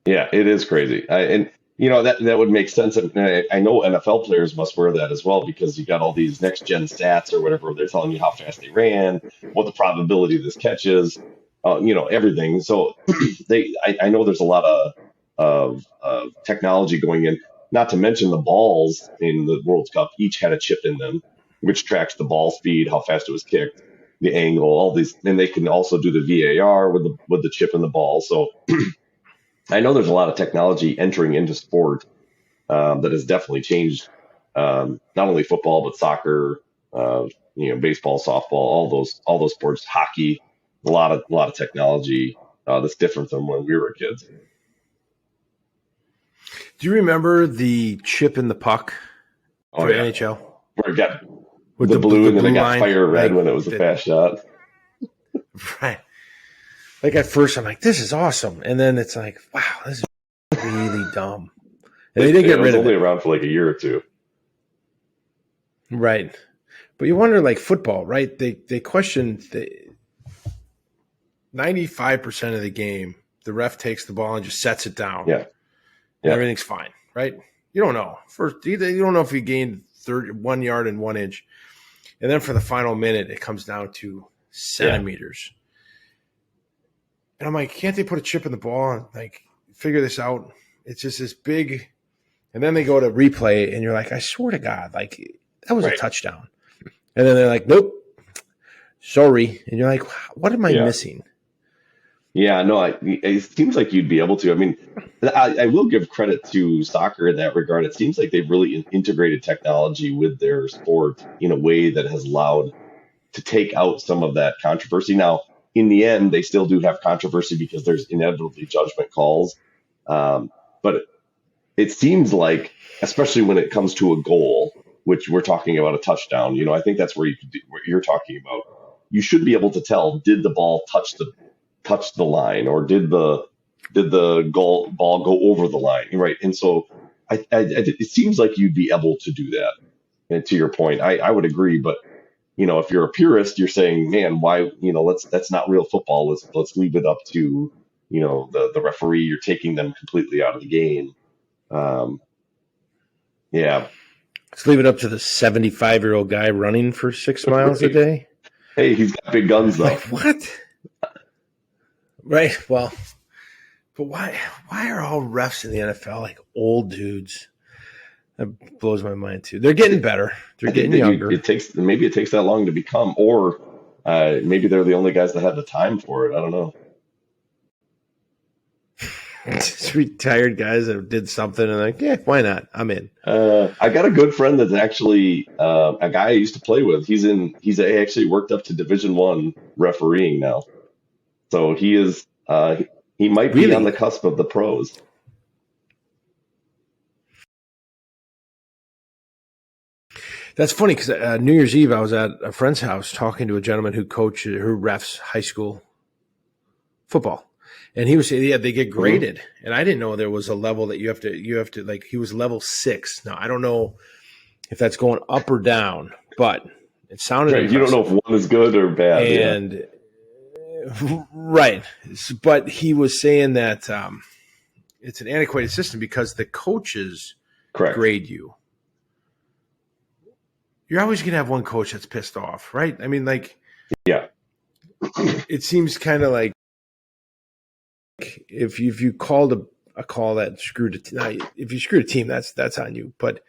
Yeah, it is crazy. And that would make sense. And I know NFL players must wear that as well because you got all these next gen stats or whatever. They're telling you how fast they ran, what the probability of this catch is, everything. So I know there's a lot of technology going in. Not to mention the balls in the World Cup each had a chip in them, which tracks the ball speed, how fast it was kicked, the angle, all these, and they can also do the VAR with the chip in the ball. So I know there's a lot of technology entering into sport that has definitely changed not only football but soccer, baseball, softball, all those sports, hockey. A lot of technology that's different than when we were kids. Do you remember the chip in the puck for NHL? Where it got with the blue and then it got fire red when it was a fast shot. Right. Like at first I'm like, this is awesome. And then it's like, wow, this is really dumb. And they did get rid of it. It was only around for like a year or two. Right. But you wonder, like football, right? They question 95% of the game, the ref takes the ball and just sets it down. Yeah. Everything's fine, right? You don't know. You don't know if he gained 1 yard and 1 inch. And then for the final minute, it comes down to centimeters. Yeah. And I'm like, can't they put a chip in the ball and like figure this out? It's just this big. And then they go to replay, and you're like, I swear to God, like that was a touchdown. And then they're like, nope, sorry. And you're like, what am I missing? Yeah, no, it seems like you'd be able to. I mean, I will give credit to soccer in that regard. It seems like they've really integrated technology with their sport in a way that has allowed to take out some of that controversy. Now, in the end, they still do have controversy because there's inevitably judgment calls. But it seems like, especially when it comes to a goal, which we're talking about a touchdown, I think that's where what you're talking about. You should be able to tell, did the ball touch the line, or did the ball go over the line, right? And so it seems like you'd be able to do that. And to your point, I would agree. But if you're a purist, you're saying, man, why? That's not real football. Let's leave it up to the referee. You're taking them completely out of the game. Let's leave it up to the 75-year-old guy running for 6 miles a day. Hey, he's got big guns though. Like, what? Right. Well, but why are all refs in the NFL like old dudes? That blows my mind too. They're getting better. They're I think getting that younger. it takes maybe it takes that long to become, or maybe they're the only guys that have the time for it. I don't know. Just retired guys that did something and like, yeah, why not? I'm in. I got a good friend that's actually a guy I used to play with. He's actually worked up to Division 1 refereeing now. So he is he might be on the Really? cusp of the pros. That's funny because New Year's Eve I was at a friend's house talking to a gentleman who refs high school football, and he was saying, yeah, they get Mhm. graded, and I didn't know there was a level that you have to like. He was level 6. Now I don't know if that's going up or down, but it sounded Right. You don't know if impressive. one is good or bad. Yeah. And right, but he was saying that it's an antiquated system because the coaches Correct. grade you. You're always going to have one coach that's pissed off, right? I mean, like, Yeah. it seems kind of like if you called a call that screwed if you screwed a team, that's on you. But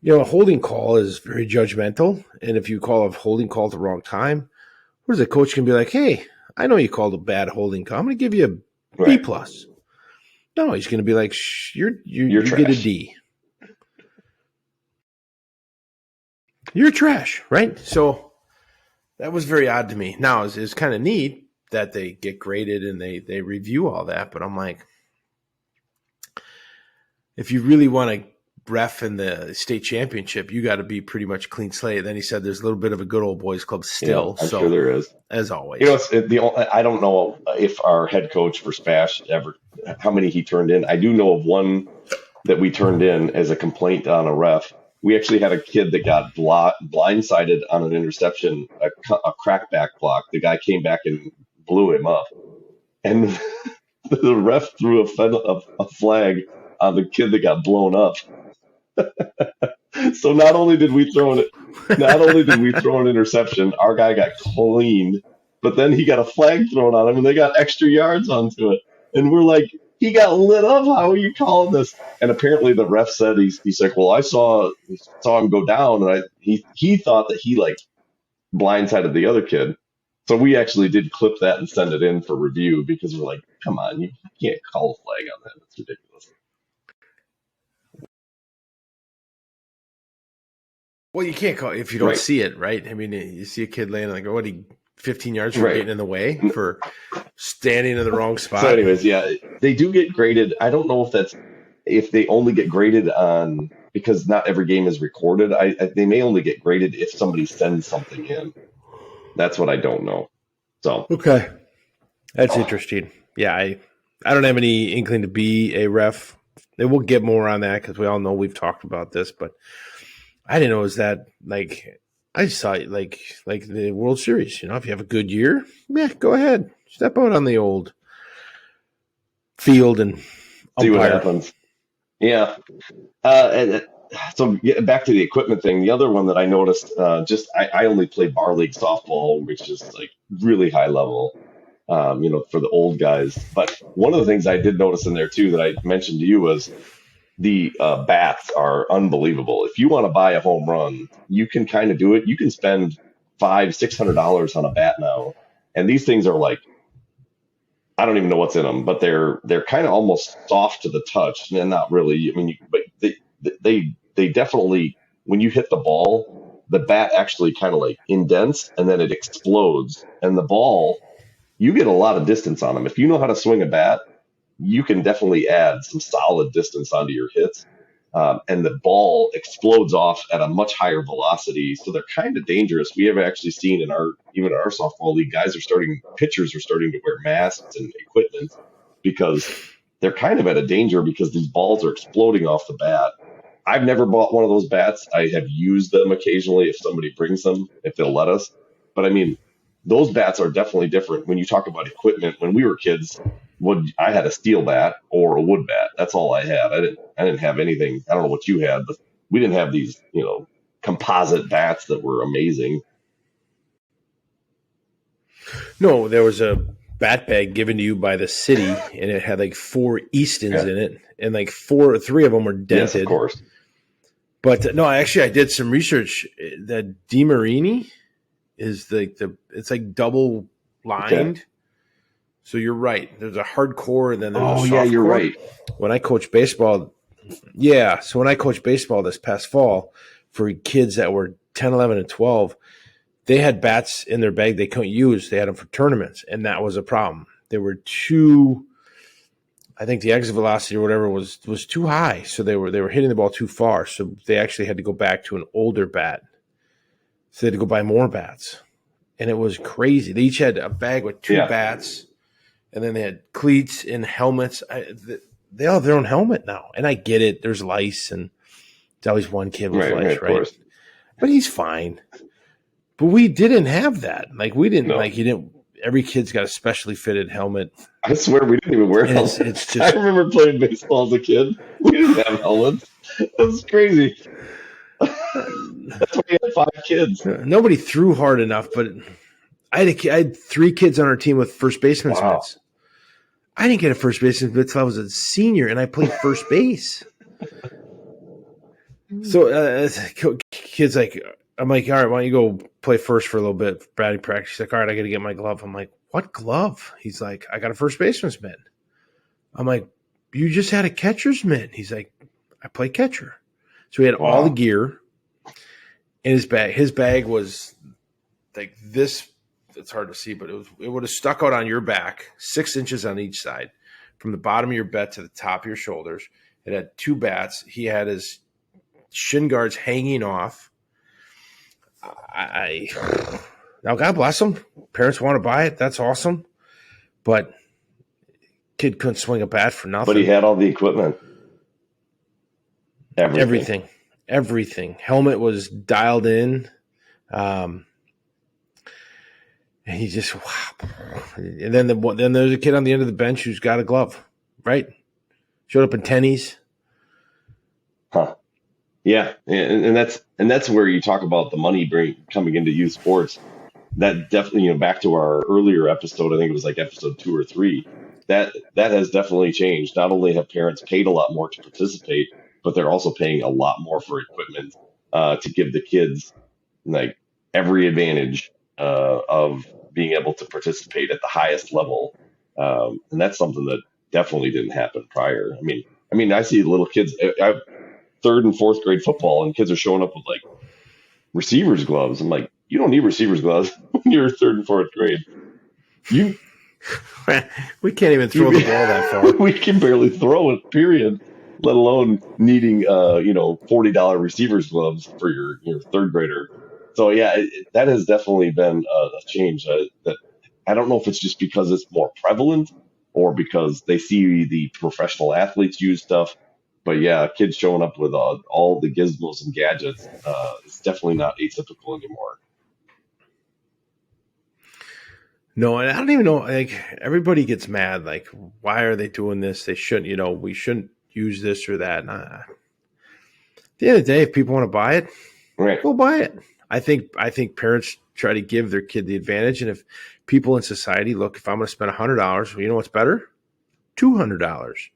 a holding call is very judgmental, and if you call a holding call at the wrong time, where's the coach can be like, hey, I know you called a bad holding call. I'm going to give you a B Right. plus. No, he's going to be like, You're you get a trash. D. You're trash, right? So that was very odd to me. Now it's kind of neat that they get graded and they review all that, but I'm like, if you really want to ref in the state championship, you got to be pretty much clean slate. Then he said there's a little bit of a good old boys club Yeah, still. I'm sure So there is. as You know, always, it's I don't know if our head coach for Spash ever how many he turned in. I do know of one that we turned in as a complaint on a ref. We actually had a kid that got blindsided on an interception, a crackback block. The guy came back and blew him up, and the ref threw a flag on the kid that got blown up. So not only did we throw an interception, our guy got cleaned, but then he got a flag thrown on him, and they got extra yards onto it. And we're like, he got lit up. How are you calling this? And apparently the ref said he's like, well, I saw him go down, and he thought that he like blindsided the other kid. So we actually did clip that and send it in for review because we're like, come on, you can't call a flag on that. That's ridiculous. well, you can't call if you don't Right, see it, right? I mean, you see a kid laying like, 15 yards for right. getting in the way, for standing in the wrong So, spot. anyways, yeah, they do get graded. I don't know if they only get graded on because not every game is recorded. They may only get graded if somebody sends something in. That's what I don't know. So, Okay. That's interesting. Yeah, I don't have any inkling to be a ref. And we'll get more on that because we all know we've talked about this, but I didn't know it was that like I just saw it like the World Series. If you have a good year, yeah, go ahead. Step out on the old field and see what umpire. happens. Yeah. And, so back to the equipment thing. The other one that I noticed, I only play bar league softball, which is like really high level, for the old guys. But one of the things I did notice in there too that I mentioned to you was the bats are unbelievable. If you want to buy a home run, you can kind of do it. You can spend $500-$600 on a bat now, and these things are like I don't even know what's in them, but they're kind of almost soft to the touch, and not really. I mean, but they definitely when you hit the ball, the bat actually kind of like indents and then it explodes, and the ball you get a lot of distance on them if you know how to swing a bat you can definitely add some solid distance onto your hits. And the ball explodes off at a much higher velocity. So they're kind of dangerous. We have actually seen even in our softball league, pitchers are starting to wear masks and equipment because they're kind of at a danger because these balls are exploding off the bat. I've never bought one of those bats. I have used them occasionally if somebody brings them, if they'll let us. But I mean, those bats are definitely different. When you talk about equipment, when we were kids, I had a steel bat or a wood bat. That's all I had. I didn't have anything. I don't know what you had, but we didn't have these, composite bats that were amazing. No, there was a bat bag given to you by the city, and it had like 4 Eastons Yeah. in it, and like 3 of them were Yes, of dented. course. But no, actually, I did some research. The DeMarini is it's like double Okay. lined. So you're right. There's a hardcore, and then there's Oh a yeah, soft you're core. right. When I coached baseball, yeah. So when I coached baseball this past fall for kids that were 10, 11, and 12, they had bats in their bag they couldn't use. They had them for tournaments, and that was a problem. They were too. I think the exit velocity or whatever was too high, so they were hitting the ball too far. So they actually had to go back to an older bat. So they had to go buy more bats, and it was crazy. They each had a bag with 2 Yeah. bats, and then they had cleats and helmets. They all have their own helmet now, and I get it. There's lice, and there's always one kid with Right, lice, of right? course. But he's fine. But we didn't have that. Like we didn't No. like you didn't. Every kid's got a specially fitted helmet. I swear we didn't even wear And helmets. it's I just remember playing baseball as a kid. We didn't have helmets. That was crazy. That's why we had 5 kids. nobody threw hard enough. But I had 3 kids on our team with first baseman's Wow. mitts. I didn't get a first baseman's mitt until I was a senior, and I played first base. So kids like, I'm like, all right, why don't you go play first for a little bit, batting practice? He's like, all right, I got to get my glove. I'm like, what glove? He's like, I got a first baseman's mitt. I'm like, you just had a catcher's mitt. He's like, I play catcher. So he had all the Wow. gear in his bag. His bag was like this. It's hard to see, but it would have stuck out on your back, 6 inches on each side, from the bottom of your bat to the top of your shoulders. It had 2 bats. He had his shin guards hanging off. Now God bless them. Parents want to buy it. That's awesome. But kid couldn't swing a bat for nothing. But he had all the equipment. Everything. Helmet was dialed in. And he just wow. And then there's a kid on the end of the bench who's got a glove, right? Showed up in tennies. Huh. Yeah, and that's where you talk about the money coming into youth sports. That definitely, back to our earlier episode, I think it was like episode 2 or 3. That has definitely changed. Not only have parents paid a lot more to participate, but they're also paying a lot more for equipment to give the kids like every advantage of being able to participate at the highest level. And that's something that definitely didn't happen prior. I mean, I see little kids. I 3rd and 4th grade football, and kids are showing up with like receivers gloves. I'm like, you don't need receivers gloves when you're 3rd and 4th grade. We can't even throw the ball that far. We can barely throw it, period. Let alone needing $40 receivers gloves for your 3rd grader. So yeah, that has definitely been a change. That I don't know if it's just because it's more prevalent or because they see the professional athletes use stuff. But yeah, kids showing up with all the gizmos and gadgets is definitely not atypical anymore. No, and I don't even know. Like everybody gets mad. Like, why are they doing this? They shouldn't. We shouldn't use this or that. At the end of the day, if people want to buy it, Right. go buy it. I think parents try to give their kid the advantage, and if people in society look, if I'm going to spend $100, well, you know what's better? $200.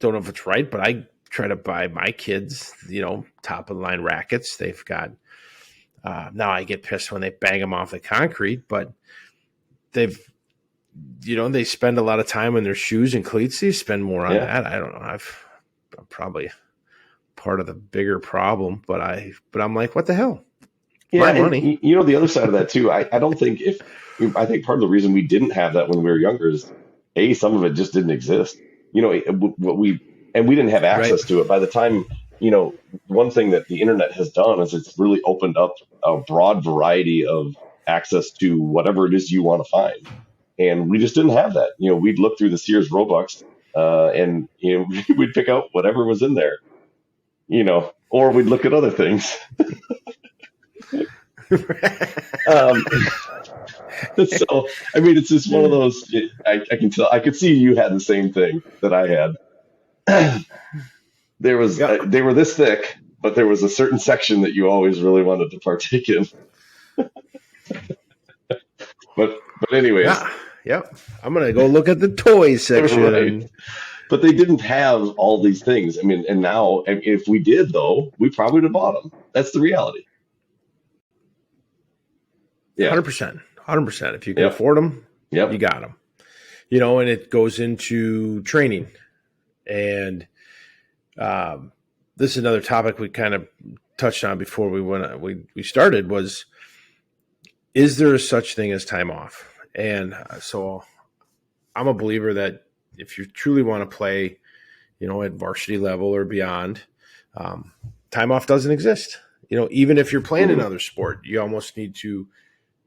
Don't know if it's right, but I try to buy my kids, top of the line rackets. They've got. Now I get pissed when they bang them off the concrete, but they spend a lot of time on their shoes and cleats. They spend more on that. I don't know. I'm probably part of the bigger problem, but I'm like, what the hell? Yeah, My money. The other side of that too. I don't think I think part of the reason we didn't have that when we were younger is some of it just didn't exist. We didn't have access to it by the time. One thing that the internet has done is it's really opened up a broad variety of access to whatever it is you want to find. And we just didn't have that. We'd look through the Sears Roebucks and, we'd pick out whatever was in there, or we'd look at other things. So, it's just one of those, I can tell, I could see you had the same thing that I had. They were this thick, but there was a certain section that you always really wanted to partake in. but anyways, Yeah. Yep. I'm going to go look at the toys right. section. But they didn't have all these things. I mean, and now if we did though, we probably would have bought them. That's the reality. Yeah. 100%. 100%. If you can Yep. afford them, you Yep. got them. And it goes into training. And this is another topic we kind of touched on before we started was, is there a such thing as time off? And so I'm a believer that if you truly want to play, at varsity level or beyond, time off doesn't exist. Even if you're playing Mhm. another sport, you almost need to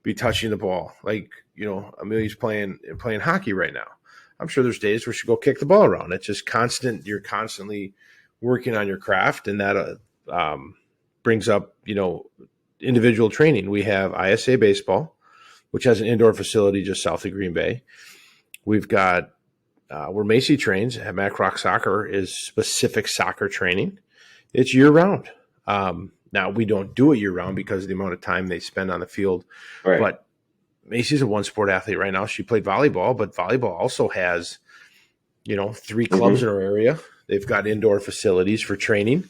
be touching the ball. Like, Amelia's playing hockey right now. I'm sure there's days where she go kick the ball around. It's just constant. You're constantly working on your craft, and that brings up, individual training. We have ISA baseball, which has an indoor facility just south of Green Bay. We've got where Macy trains at Mac Rock Soccer is specific soccer training. It's year round. Now we don't do it year round because of the amount of time they spend on the field. Right. But Macy's a one sport athlete right now. She played volleyball, but volleyball also has, 3 clubs Hmm. in our area. They've got indoor facilities for training.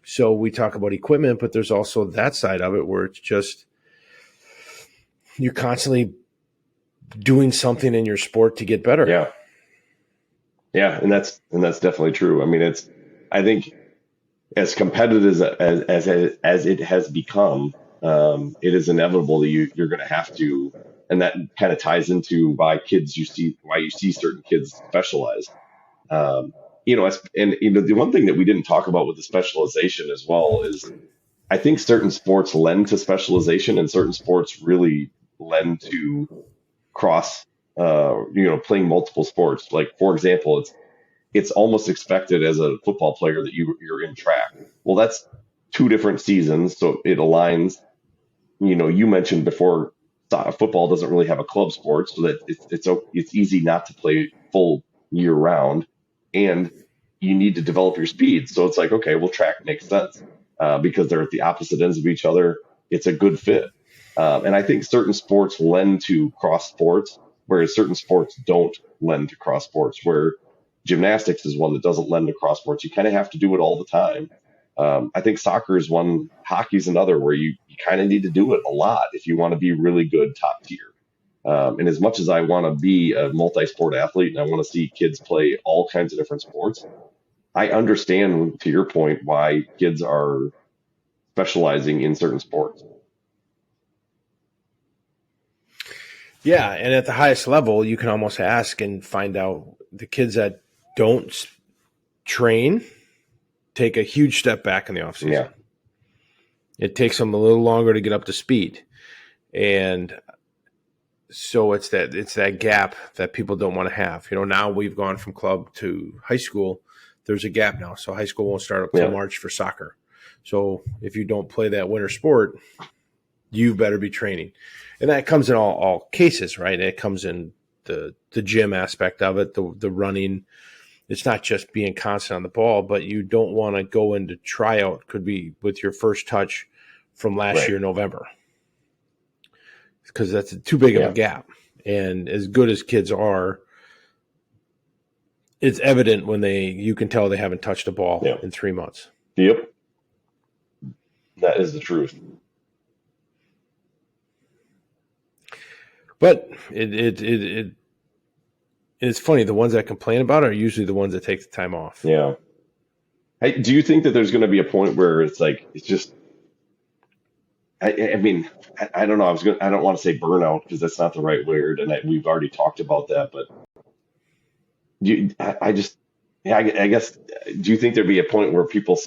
So we talk about equipment, but there's also that side of it where it's just you're constantly doing something in your sport to get better. Yeah. Yeah. And that's definitely true. I mean, I think as competitive as it has become, it is inevitable that you're going to have to, and that kind of ties into why you see certain kids specialize. The one thing that we didn't talk about with the specialization as well is I think certain sports lend to specialization and certain sports really lend to cross, playing multiple sports. Like for example, it's almost expected as a football player that you're in track. Well, that's 2 different seasons, so it aligns. You mentioned before, football doesn't really have a club sport, so that it's easy not to play full year round, and you need to develop your speed. So it's like, okay, well, track makes sense because they're at the opposite ends of each other. It's a good fit, and I think certain sports lend to cross sports, whereas certain sports don't lend to cross sports. Where gymnastics is one that doesn't lend to cross sports. You kind of have to do it all the time. I think soccer is one, hockey's another, where you kind of need to do it a lot if you want to be really good top tier. And as much as I want to be a multi-sport athlete and I want to see kids play all kinds of different sports, I understand, to your point, why kids are specializing in certain sports. Yeah, and at the highest level, you can almost ask and find out the kids that don't train take a huge step back in the offseason. Yeah. It takes them a little longer to get up to speed. And so it's that gap that people don't want to have. Now we've gone from club to high school. There's a gap now. So high school won't start up till Yeah. March for soccer. So if you don't play that winter sport, you better be training. And that comes in all cases, right? It comes in the gym aspect of it, the running. It's not just being constant on the ball, but you don't want to go into tryout, could be with your first touch from last Right. year, November, because that's too big of Yeah. a gap. And as good as kids are, it's evident when you can tell they haven't touched a ball Yeah. in 3 months. Yep. That is the truth. But it's funny. The ones that complain about it are usually the ones that take the time off. Yeah. Hey, do you think that there's going to be a point where it's like, it's just, I mean, I don't know. I don't want to say burnout because that's not the right word, and we've already talked about that. But I just, yeah, I guess, do you think there'd be a point where people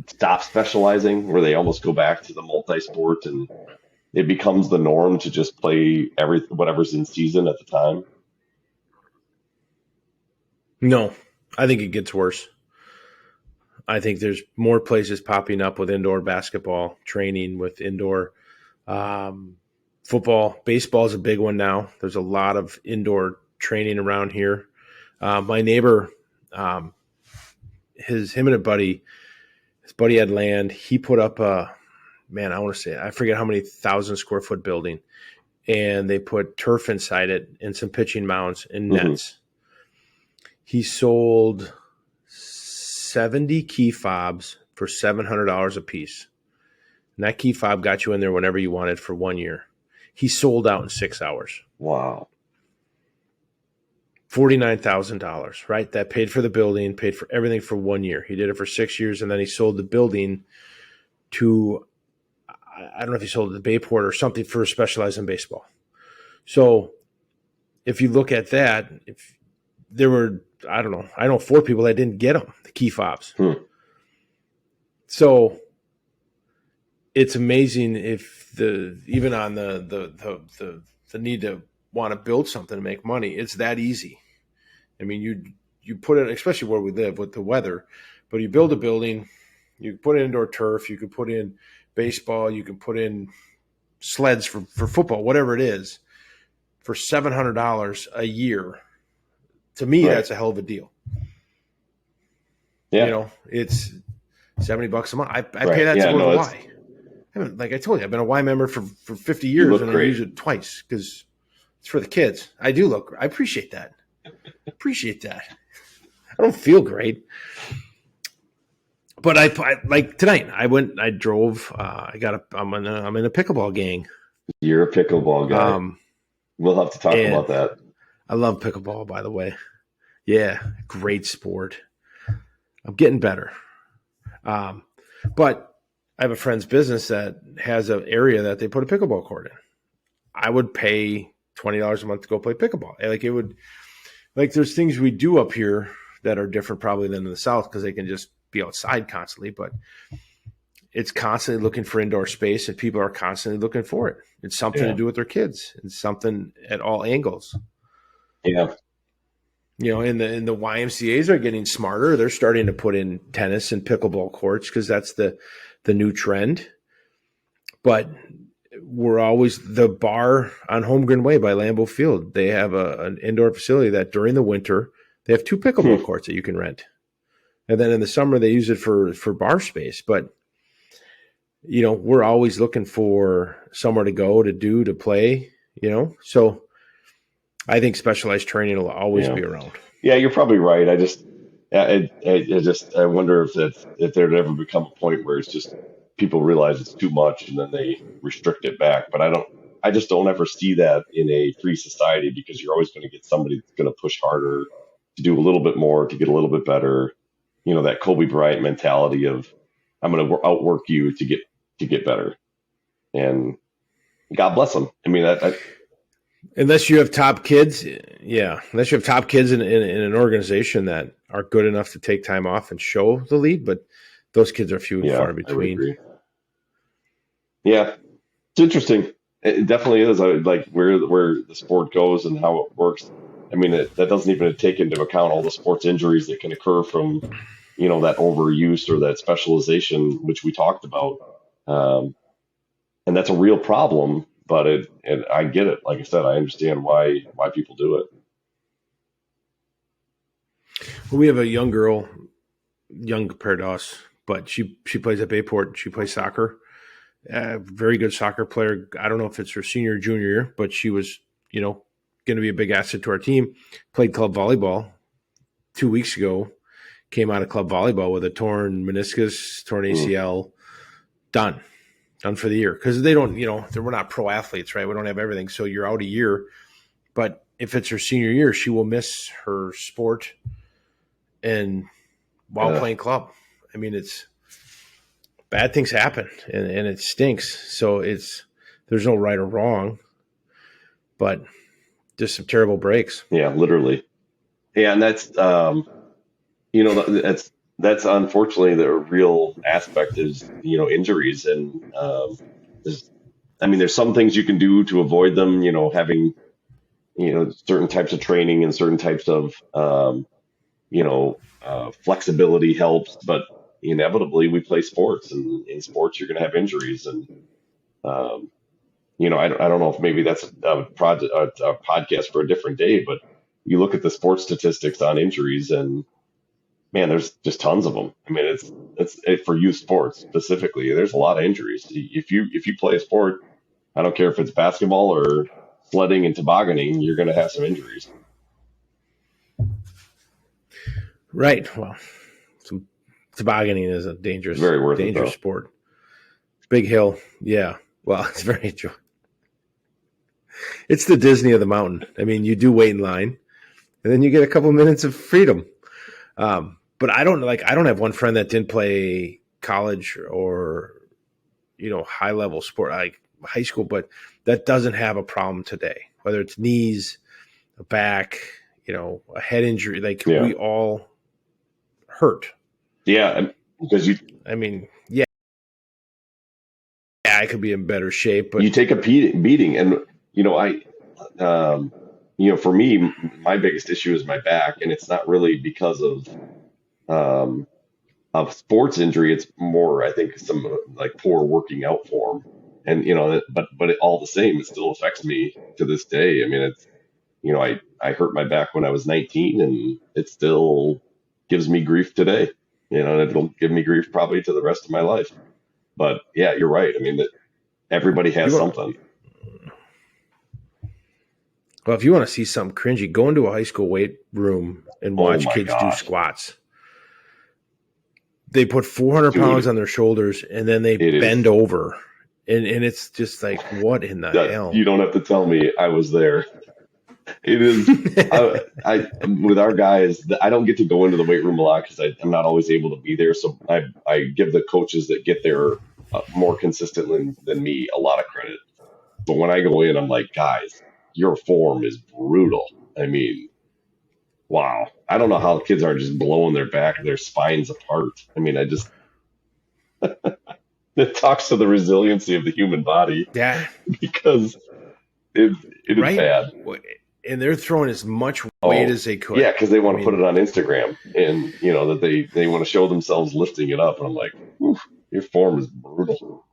stop specializing, where they almost go back to the multi-sport, and it becomes the norm to just play whatever's in season at the time? No, I think it gets worse. I think there's more places popping up with indoor basketball training, with indoor football. Baseball is a big one now. There's a lot of indoor training around here. My neighbor, him and his buddy had land. He put up man, I want to say, I forget how many 1,000 square foot building, and they put turf inside it and some pitching mounds and Hmm. nets. He sold 70 key fobs for $700 a piece. And that key fob got you in there whenever you wanted for 1 year. He sold out in 6 hours. Wow. $49,000, right? That paid for the building, paid for everything for 1 year. He did it for 6 years, and then he sold the building to, I don't know if he sold it to Bayport or something, for specialized in baseball. So if you look at that, if there were, I don't know, I know 4 people that didn't get them, the key fobs. So it's amazing if even on the need to want to build something to make money, it's that easy. I mean, you put it, especially where we live with the weather, but you build a building, you put in indoor turf, you can put in baseball, you can put in sleds for football, whatever it is, for $700 a year. To me, Right. that's a hell of a deal. Yeah. You know, it's $70 a month. I Right. pay that Yeah, to go no, to the it's- Y. I mean, like I told you, I've been a Y member for 50 years, look and I great. use it twice because it's for the kids. I do look. I appreciate that. Appreciate that. I don't feel great, but I like tonight. I drove. I'm in a pickleball gang. You're a pickleball guy. We'll have to talk and about that. I love pickleball, by the way. Yeah, great sport. I'm getting better. But I have a friend's business that has an area that they put a pickleball court in. I would pay $20 a month to go play pickleball. There's things we do up here that are different probably than in the South because they can just be outside constantly, but it's constantly looking for indoor space and people are constantly looking for it. It's something to do with their kids. It's something at all angles. Yeah. You know, and the YMCAs are getting smarter. They're starting to put in tennis and pickleball courts because that's the new trend. But we're always the bar on Holmgren Way by Lambeau Field. They have an indoor facility that during the winter they have 2 pickleball courts that you can rent, and then in the summer they use it for bar space. But you know, we're always looking for somewhere to go, to play. You know, so I think specialized training will always be around. Yeah, you're probably right. I wonder if there'd ever become a point where it's just people realize it's too much and then they restrict it back. But I just don't ever see that in a free society because you're always going to get somebody that's going to push harder to do a little bit more, to get a little bit better. You know, that Kobe Bryant mentality of I'm going to outwork you to get better. And God bless them. I mean, unless you have top kids, unless you have top kids in an organization that are good enough to take time off and show the lead, but those kids are few and far between. Yeah, it's interesting. It definitely is. Like where the sport goes and how it works. I mean, that doesn't even take into account all the sports injuries that can occur from, you know, that overuse or that specialization, which we talked about. And that's a real problem. But I get it. Like I said, I understand why people do it. Well, we have a young girl, young compared to us, but she plays at Bayport. She plays soccer. Very good soccer player. I don't know if it's her senior or junior year, but she was, you know, going to be a big asset to our team. Played club volleyball 2 weeks ago. Came out of club volleyball with a torn meniscus, torn ACL. Done for the year because they don't, you know, we're not pro athletes, right? We don't have everything, so you're out a year. But if it's her senior year, she will miss her sport and while playing club. I mean, it's bad things happen and it stinks. So there's no right or wrong, but just some terrible breaks. Yeah, literally. Yeah, and that's you know, that's unfortunately the real aspect is, you know, injuries and there's some things you can do to avoid them, you know, having, you know, certain types of training and certain types of flexibility helps, but inevitably we play sports, and in sports you're going to have injuries, and I don't know if maybe that's a podcast for a different day, but you look at the sports statistics on injuries, and man, there's just tons of them. I mean, for youth sports specifically. There's a lot of injuries. If you play a sport, I don't care if it's basketball or sledding and tobogganing, you're going to have some injuries. Right. Well, some tobogganing is a It's very worth it dangerous though. sport. Big hill. Yeah. Well, it's very enjoyable. It's the Disney of the mountain. I mean, you do wait in line, and then you get a couple minutes of freedom. But I don't have one friend that didn't play college or high level sport like high school, but that doesn't have a problem today. Whether it's knees, a back, a head injury, like Yeah. we all hurt. Yeah, because I mean, yeah, I could be in better shape, but you take a beating, and for me, my biggest issue is my back, and it's not really because um, of sports injury. It's more, I think, some like poor working out form, and but it, all the same, it still affects me to this day. I mean, it's I hurt my back when I was 19, and it still gives me grief today. And it'll give me grief probably to the rest of my life. But yeah, you're right. I mean, that everybody if you has want, something. well, if you want to see something cringy, go into a high school weight room and Oh watch my kids do gosh, squats. They put 400 pounds dude, on their shoulders and then they it is. bend over. And it's just like, what in the hell? You don't have to tell me. I was there. It is. I with our guys, I don't get to go into the weight room a lot because I'm not always able to be there. So I give the coaches that get there more consistently than me a lot of credit. But when I go in, I'm like, guys, your form is brutal. I mean, wow. I don't know how the kids are just blowing their back, their spines apart. I mean, it talks to the resiliency of the human body Yeah. because it, it is Right. bad. And they're throwing as much weight Oh, as they could. yeah, because they want I to put mean, it on Instagram, and that they want to show themselves lifting it up. And I'm like, "Oof, your form is brutal.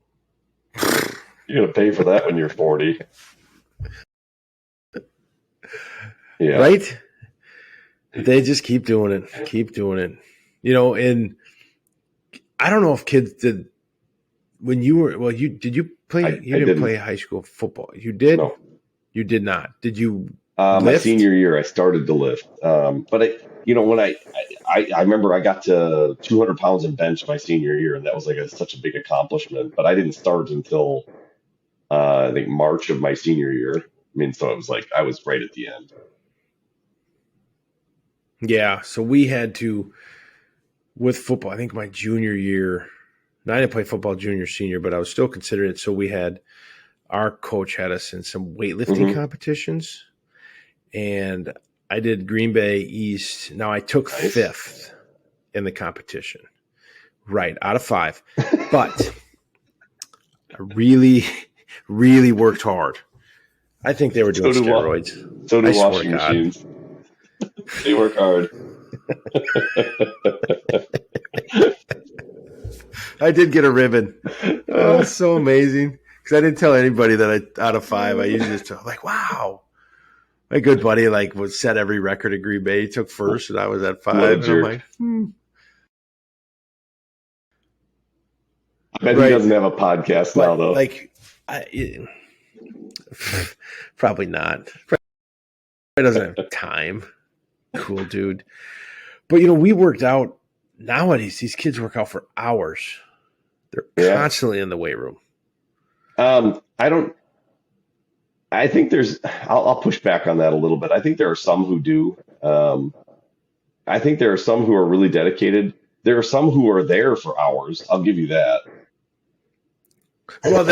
You're gonna pay for that when you're 40." Yeah, right? They just keep doing it. Keep doing it. And I don't know if kids did when you were, well, did you play, you I didn't didn't. play high school football. You did? No, You did not. Did you my lift? senior year I started to lift, but when I remember I got to 200 pounds in bench my senior year, and that was like such a big accomplishment. But I didn't start until I think March of my senior year. I mean, so it was like I was right at the end. Yeah. So we had to, with football, I think my junior year, now I didn't play football junior, senior, but I was still considered it. So our coach had us in some weightlifting Hmm. competitions, and I did Green Bay East. Now I took Nice. 5th in the competition, right, out of 5. But I really, really worked hard. I think they were doing So do steroids. so I do swear to washing God. machines. They work hard. I did get a ribbon. Oh, it's so amazing. Because I didn't tell anybody that out of 5, I usually just tell, like, wow. My good buddy would set every record at Green Bay. He took 1st, and I was at What a 5, and I'm jerk. like, I bet he right. doesn't have a podcast now, But though. probably not. Probably doesn't have time. Cool dude. But we worked out. Nowadays, these kids work out for hours. They're Yeah. constantly in the weight room. I don't. I think I'll push back on that a little bit. I think there are some who do. I think there are some who are really dedicated. There are some who are there for hours. I'll give you that. Well,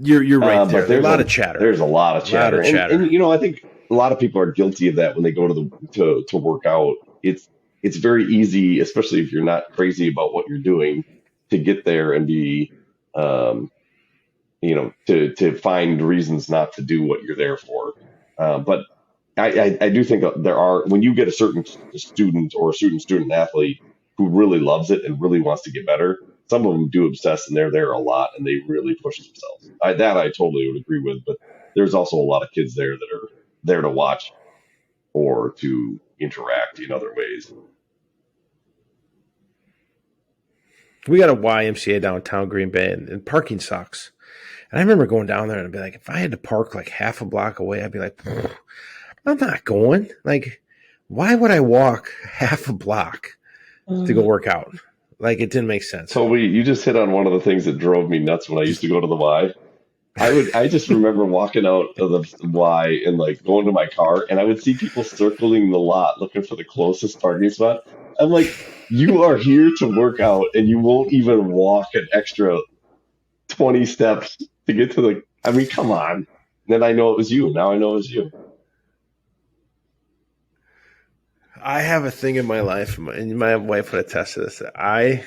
you're right there. But There's a lot of chatter. there's a lot of chatter, and I think a lot of people are guilty of that when they go to work out. It's very easy, especially if you're not crazy about what you're doing, to get there and be, um, to find reasons not to do what you're there for. But I do think that there are, when you get a certain student or a student athlete who really loves it and really wants to get better, some of them do obsess and they're there a lot and they really push themselves. That I totally would agree with, but there's also a lot of kids there that are there to watch or to interact in other ways. we got a YMCA downtown Green Bay, and parking sucks. And I remember going down there and I'd be like, if I had to park like half a block away, I'd be like, I'm not going. Like, why would I walk half a block to go work out? Like, it didn't make sense. Toby, you just hit on one of the things that drove me nuts when I used to go to the Y. I just remember walking out of the Y and like going to my car, and I would see people circling the lot looking for the closest parking spot. I'm like, you are here to work out, and you won't even walk an extra 20 steps to get to the. I mean, come on. And then I know it was you. Now I know it was you. I have a thing in my life, and my wife would attest to this, that I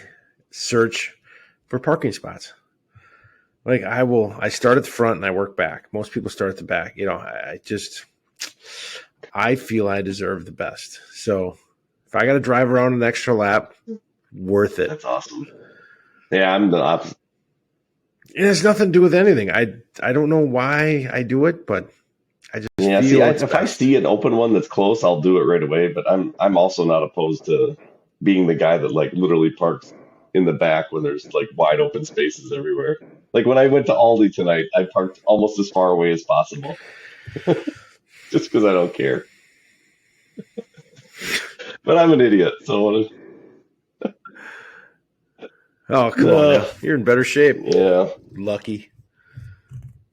search for parking spots. Like I start at the front and I work back. Most people start at the back. You know, I feel I deserve the best. So if I got to drive around an extra lap, worth it. That's awesome. Yeah, I'm the opposite. It has nothing to do with anything. I don't know why I do it, but I just Yeah, feel see, it's if I best. see an open one that's close, I'll do it right away. But I'm also not opposed to being the guy that like literally parks in the back when there's like wide open spaces everywhere. Like when I went to Aldi tonight, I parked almost as far away as possible, just because I don't care. But I'm an idiot, so Oh, come on now. You're in better shape. yeah. Lucky.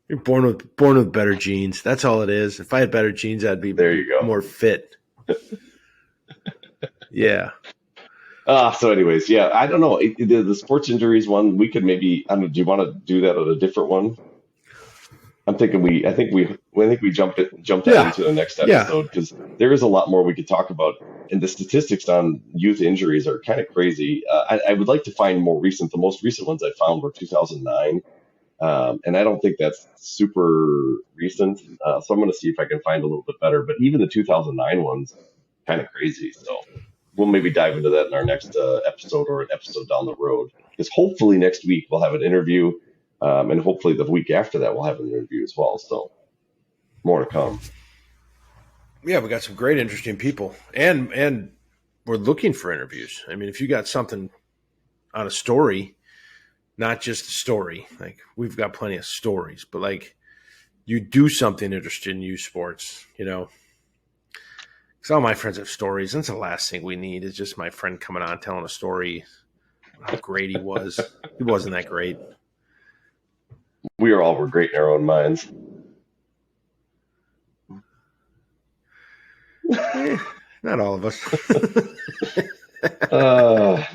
You're born with better genes. That's all it is. If I had better genes, I'd be There you go. more fit. Yeah. So anyways, yeah, I don't know. The sports injuries one, we could maybe, I don't know, do you want to do that on a different one? I'm thinking I think we jumped that into the next Yeah. episode because there is a lot more we could talk about. And the statistics on youth injuries are kind of crazy. I would like to find more recent. The most recent ones I found were 2009. And I don't think that's super recent. So I'm going to see if I can find a little bit better. But even the 2009 ones, kind of crazy. So we'll maybe dive into that in our next episode or an episode down the road. Because hopefully next week we'll have an interview. And hopefully the week after that we'll have an interview as well. So more to come. Yeah, we got some great, interesting people. And we're looking for interviews. I mean, if you got something on a story, not just a story, like we've got plenty of stories, but like you do something interested in youth sports, you know, because all my friends have stories. That's the last thing we need is just my friend coming on telling a story how great he was. He wasn't that great. We were great in our own minds. Not all of us.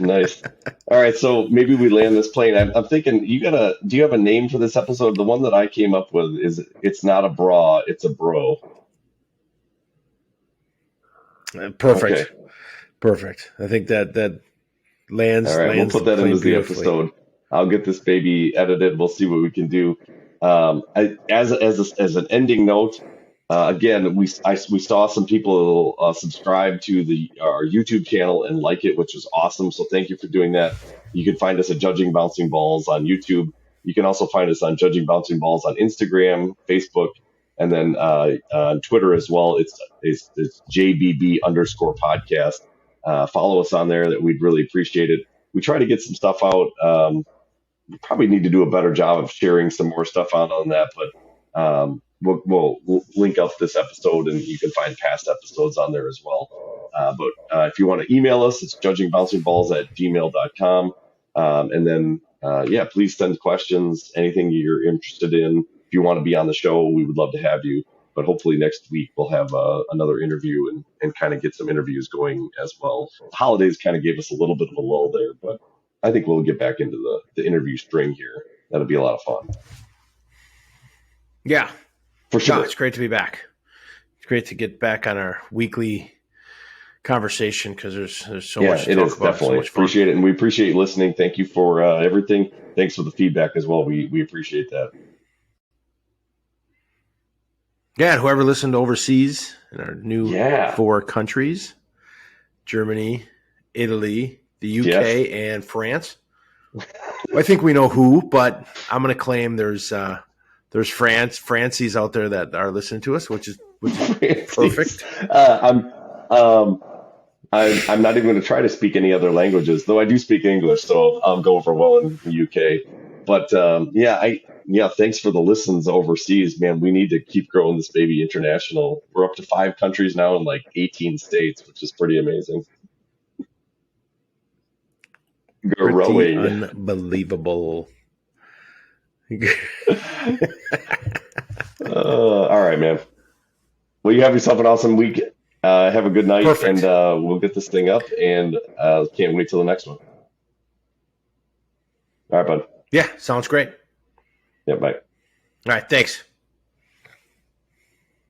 Nice. All right, so maybe we land this plane. I'm thinking do you have a name for this episode? The one that I came up with is it's not a bra, it's a bro. Perfect. Okay. Perfect. I think that lands. All right, we'll lands put that plane into the beautifully. episode. I'll get this baby edited. We'll see what we can do. As an ending note, again, we saw some people subscribe to our YouTube channel and like it, which was awesome. So thank you for doing that. You can find us at Judging Bouncing Balls on YouTube. You can also find us on Judging Bouncing Balls on Instagram, Facebook, and then on Twitter as well. It's JBB_podcast. Follow us on there. That we'd really appreciate it. We try to get some stuff out. We probably need to do a better job of sharing some more stuff out on that, but we'll link up this episode and you can find past episodes on there as well. But if you want to email us, it's judgingbouncingballs@gmail.com. And then, please send questions, anything you're interested in. If you want to be on the show, we would love to have you. But hopefully next week we'll have another interview and kind of get some interviews going as well. The holidays kind of gave us a little bit of a lull there, but I think we'll get back into the interview string here. That'll be a lot of fun. Yeah. For sure. No, it's great to be back. It's great to get back on our weekly conversation because there's so much to talk about. Definitely. So much fun. Appreciate it. And we appreciate you listening. Thank you for everything. Thanks for the feedback as well. We appreciate that. Yeah, and whoever listened overseas in our new 4 countries, Germany, Italy, the UK, and France. I think we know who, but I'm going to claim there's Francies out there that are listening to us, which is perfect. I'm not even going to try to speak any other languages, though I do speak English, so I'll go over well in the UK. But yeah, thanks for the listens overseas, man. We need to keep growing this baby international. We're up to 5 countries now in like 18 states, which is pretty amazing. Pretty Growing. unbelievable. All right, man. Well, you have yourself an awesome week. Have a good night, and Perfect. we'll get this thing up. And can't wait till the next one. All right, bud. Yeah, sounds great. Yeah, bye. All right, thanks.